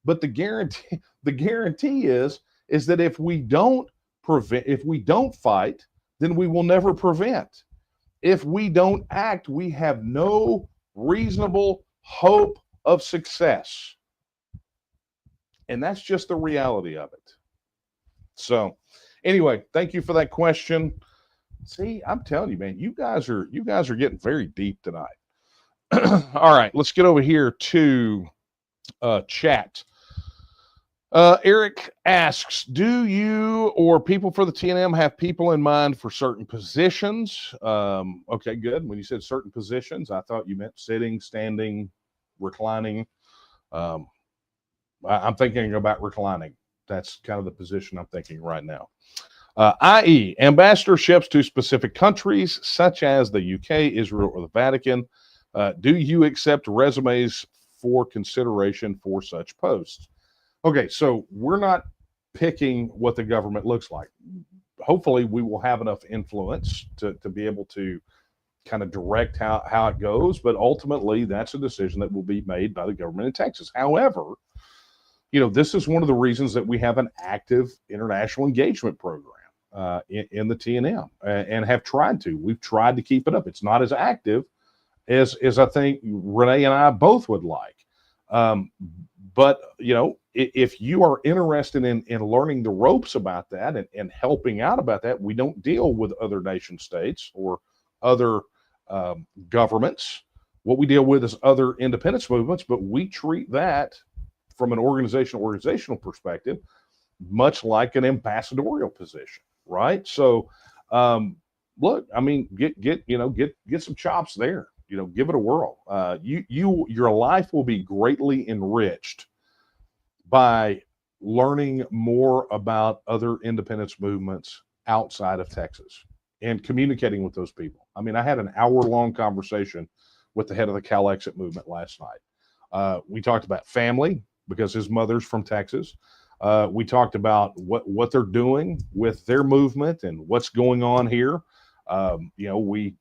But the guarantee is that if we don't fight, then we will never prevent. If we don't act, we have no reasonable hope of success. And that's just the reality of it. So anyway, thank you for that question. See, I'm telling you, man, you guys are getting very deep tonight. All right, let's get over here to chat. Eric asks, do you or people for the TNM have people in mind for certain positions? Okay, good. When you said certain positions, I thought you meant sitting, standing, reclining. I'm thinking about reclining. That's kind of the position I'm thinking right now. I.e., ambassadorships to specific countries such as the UK, Israel, or the Vatican. Do you accept resumes for consideration for such posts? Okay, so we're not picking what the government looks like. Hopefully, we will have enough influence to be able to kind of direct how it goes, but ultimately, that's a decision that will be made by the government in Texas. However, you know, this is one of the reasons that we have an active international engagement program in the TNM, and have tried to. We've tried to keep it up. It's not as active as I think Renee and I both would like. But, you know, if you are interested in learning the ropes about that and helping out about that, we don't deal with other nation states or other governments. What we deal with is other independence movements, but we treat that from an organizational perspective, much like an ambassadorial position, right? So, look, I mean, get some chops there. You know, give it a whirl. Your life will be greatly enriched by learning more about other independence movements outside of Texas and communicating with those people. I mean, I had an hour-long conversation with the head of the TEXIT movement last night. We talked about family because his mother's from Texas. We talked about what they're doing with their movement and what's going on here. You know, we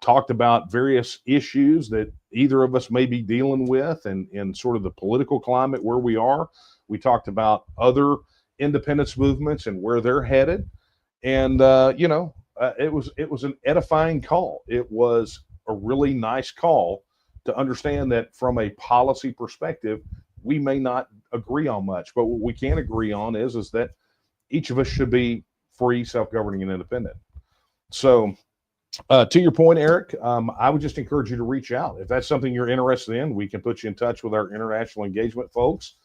talked about various issues that either of us may be dealing with and sort of the political climate where we are. We talked about other independence movements and where they're headed. And, you know, it was an edifying call. It was a really nice call to understand that from a policy perspective, we may not agree on much, but what we can agree on is that each of us should be free, self-governing, and independent. So, to your point, Eric, I would just encourage you to reach out. If that's something you're interested in, we can put you in touch with our international engagement folks.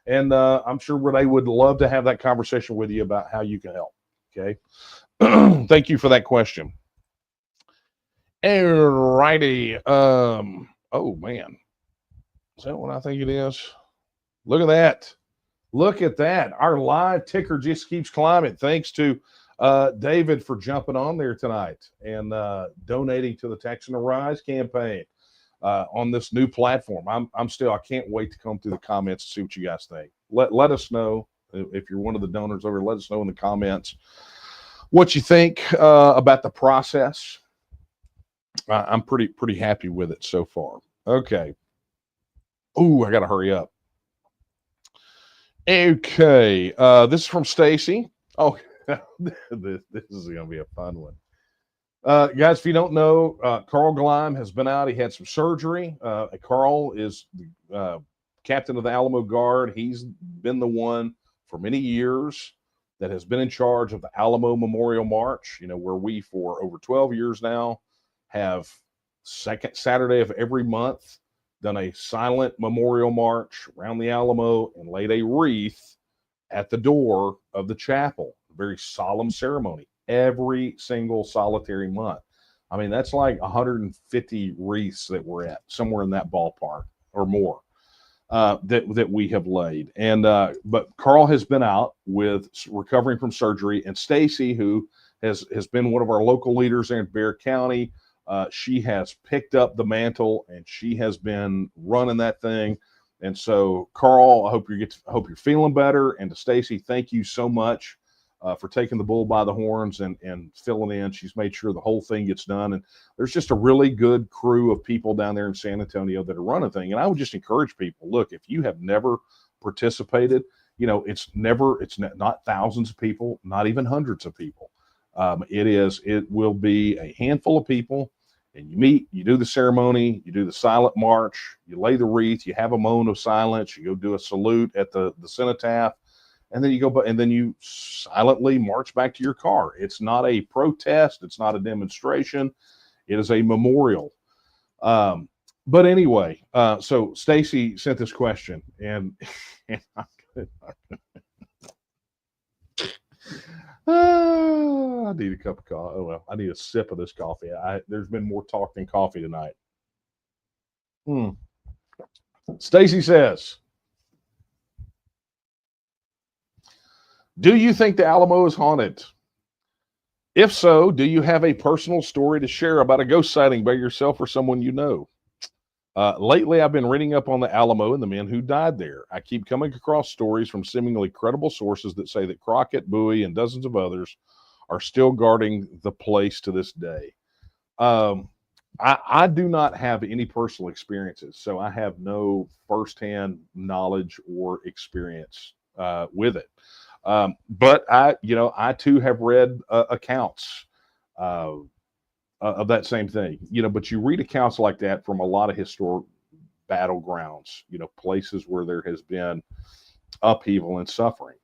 And I'm sure Renee would love to have that conversation with you about how you can help. Okay. Thank you for that question. All righty. Oh, man. Is that what I think it is? Look at that. Look at that. Our live ticker just keeps climbing. Thanks to David for jumping on there tonight and donating to the Texan Arise campaign. on this new platform. I can't wait to come through the comments and see what you guys think. Let us know if you're one of the donors over. Let us know in the comments what you think about the process. I'm pretty happy with it so far. Okay. Ooh, I got to hurry up. Okay. This is from Stacy. Oh, this is going to be a fun one. Guys, if you don't know, Carl Gleim has been out. He had some surgery. Carl is the captain of the Alamo Guard. He's been the one for many years that has been in charge of the Alamo Memorial March, where we, for over 12 years now, have second Saturday of every month done a silent memorial march around the Alamo and laid a wreath at the door of the chapel. A very solemn ceremony every single solitary month. I mean, that's like 150 wreaths that we're at, somewhere in that ballpark or more, that we have laid. And but Carl has been out with recovering from surgery, and Stacy, who has been one of our local leaders in Bexar County, she has picked up the mantle and she has been running that thing. And so, Carl, I hope you're feeling better. And to Stacy, thank you so much for taking the bull by the horns and filling in. She's made sure the whole thing gets done. And there's just a really good crew of people down there in San Antonio that are running thing. And I would just encourage people, look, if you have never participated, it's not thousands of people, not even hundreds of people. It will be a handful of people, and you meet, you do the ceremony, you do the silent march, you lay the wreath, you have a moment of silence, you go do a salute at the cenotaph, and then you go, and then you silently march back to your car. It's not a protest. It's not a demonstration. It is a memorial. But anyway, so Stacy sent this question, and I need a cup of coffee. Oh, well, I need a sip of this coffee. There's been more talk than coffee tonight. Stacy says, do you think the Alamo is haunted? If so, do you have a personal story to share about a ghost sighting by yourself or someone you know? Lately, I've been reading up on the Alamo and the men who died there. I keep coming across stories from seemingly credible sources that say that Crockett, Bowie, and dozens of others are still guarding the place to this day. I do not have any personal experiences, so I have no firsthand knowledge or experience with it. But I too have read accounts of that same thing, but you read accounts like that from a lot of historic battlegrounds, places where there has been upheaval and suffering,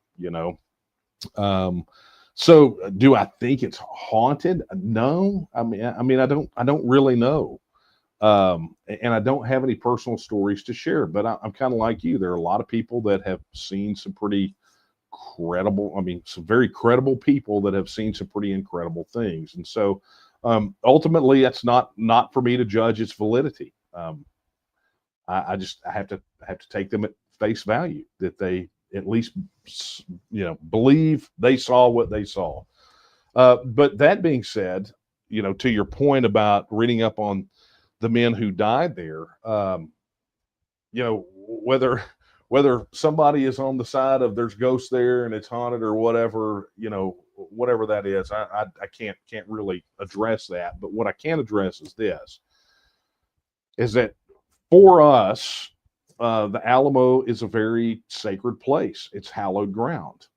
so do I think it's haunted? No. I mean, I don't really know. And I don't have any personal stories to share, but I'm kind of like you. There are a lot of people that have seen some pretty some very credible people that have seen some pretty incredible things. And so, ultimately, it's not for me to judge its validity. I have to take them at face value that they at least believe they saw what they saw. But that being said, to your point about reading up on the men who died there, whether somebody is on the side of there's ghosts there and it's haunted or whatever, whatever that is, I can't really address that. But what I can address is that for us, the Alamo is a very sacred place. It's hallowed ground.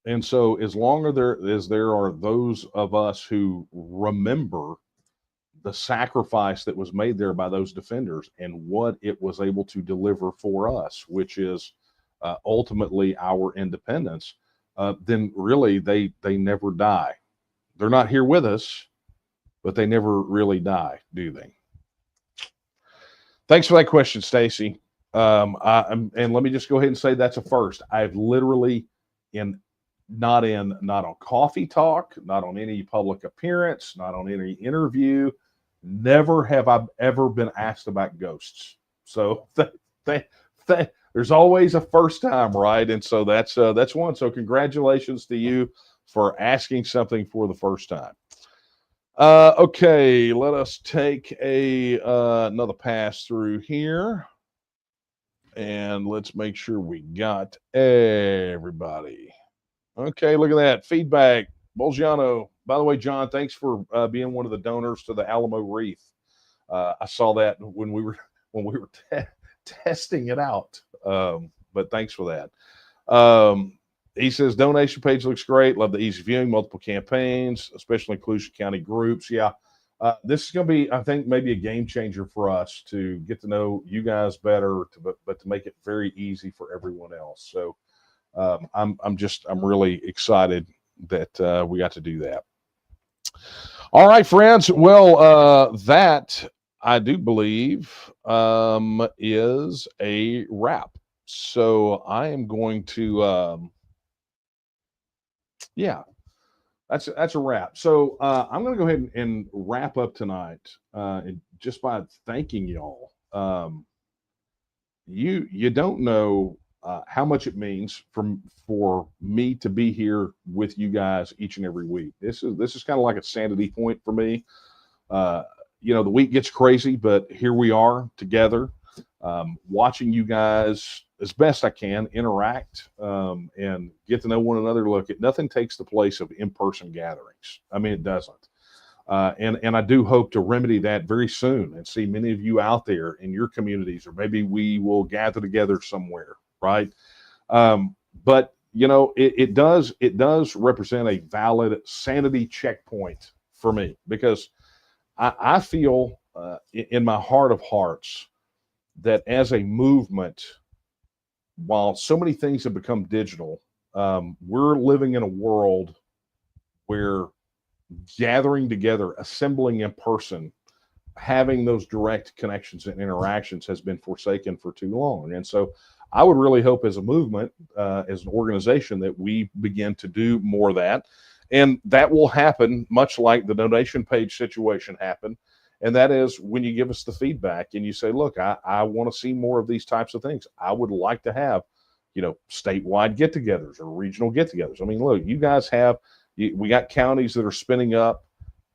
And so as long as there are those of us who remember the sacrifice that was made there by those defenders and what it was able to deliver for us, which is ultimately our independence, then really they never die. They're not here with us, but they never really die, do they? Thanks for that question, Stacy. And let me just go ahead and say that's a first. I've literally not on Coffee Talk, not on any public appearance, not on any interview, never have I ever been asked about ghosts. So there's always a first time, right? And so that's one. So congratulations to you for asking something for the first time. Okay, let us take another pass through here. And let's make sure we got everybody. Okay, look at that. Feedback. Bolgiano. By the way, John, thanks for being one of the donors to the Alamo Wreath. I saw that when we were testing it out. But thanks for that. He says donation page looks great. Love the easy viewing, multiple campaigns, especially inclusion county groups. Yeah, this is going to be, I think, maybe a game changer for us to get to know you guys better, but to make it very easy for everyone else. So I'm really excited that we got to do that. All right, friends. Well, that I do believe is a wrap. So I am going to, yeah, that's a wrap. So I'm going to go ahead and wrap up tonight just by thanking y'all. You don't know how much it means for me to be here with you guys each and every week. This is kind of like a sanity point for me. The week gets crazy, but here we are together, watching you guys as best I can interact and get to know one another. Look, nothing takes the place of in-person gatherings. I mean, it doesn't. And I do hope to remedy that very soon and see many of you out there in your communities, or maybe we will gather together somewhere, right? But it does represent a valid sanity checkpoint for me, because I feel in my heart of hearts that as a movement, while so many things have become digital, we're living in a world where gathering together, assembling in person, having those direct connections and interactions has been forsaken for too long. And so I would really hope as a movement, as an organization, that we begin to do more of that. And that will happen much like the donation page situation happened. And that is when you give us the feedback and you say, look, I want to see more of these types of things. I would like to have, statewide get-togethers or regional get-togethers. I mean, look, you guys we got counties that are spinning up.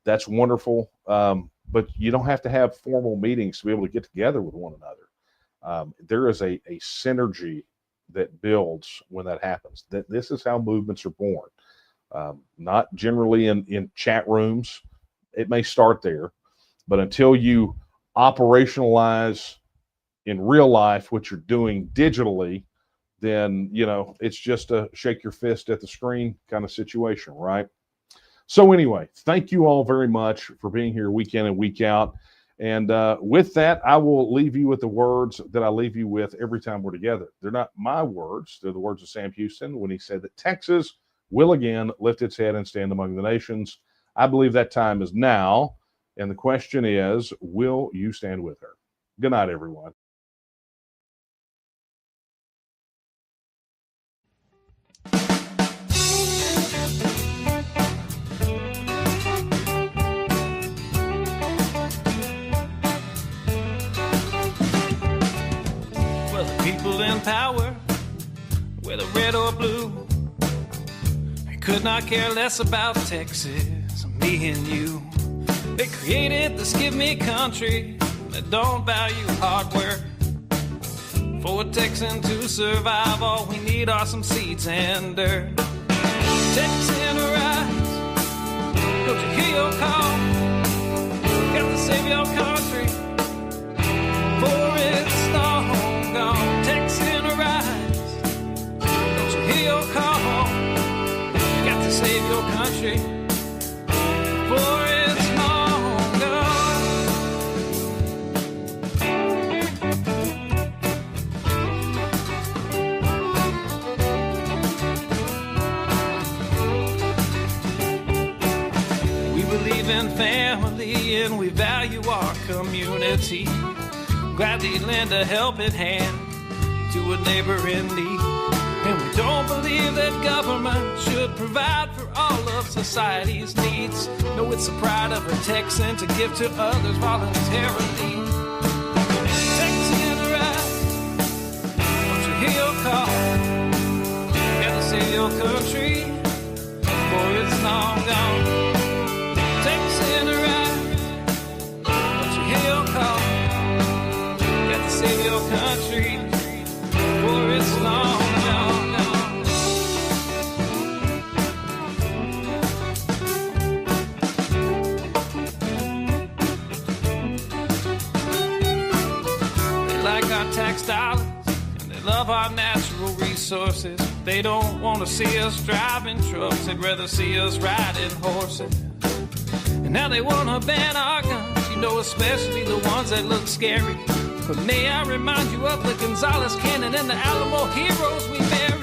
That's wonderful. But you don't have to have formal meetings to be able to get together with one another. There is a synergy that builds when that happens. That this is how movements are born. Not generally in chat rooms. It may start there, but until you operationalize in real life what you're doing digitally, then it's just a shake your fist at the screen kind of situation, right? So anyway, thank you all very much for being here week in and week out. And with that, I will leave you with the words that I leave you with every time we're together. They're not my words. They're the words of Sam Houston when he said that Texas will again lift its head and stand among the nations. I believe that time is now. And the question is, will you stand with her? Good night, everyone. Well, the people in power, whether red or blue, they could not care less about Texas, me and you. They created this give me country that don't value hard work. For a Texan to survive, all we need are some seeds and dirt. Texan arise, don't you hear your call? Got to save your country, for it's long gone. Texan arise, don't you hear your call? Got to save your country, for it's long gone. We believe in family and we value our community. Gladly lend a helping hand to a neighbor in need. And we don't believe that government should provide for all of society's needs. No, it's the pride of a Texan to give to others voluntarily. Texan arise, don't you hear your call? Gotta save your country, for it's long gone. Texan arise. our tax dollars, and they love our natural resources. They don't want to see us driving trucks, they'd rather see us riding horses. And now they want to ban our guns, you know, especially the ones that look scary. But may I remind you of the Gonzales Cannon and the Alamo heroes we buried.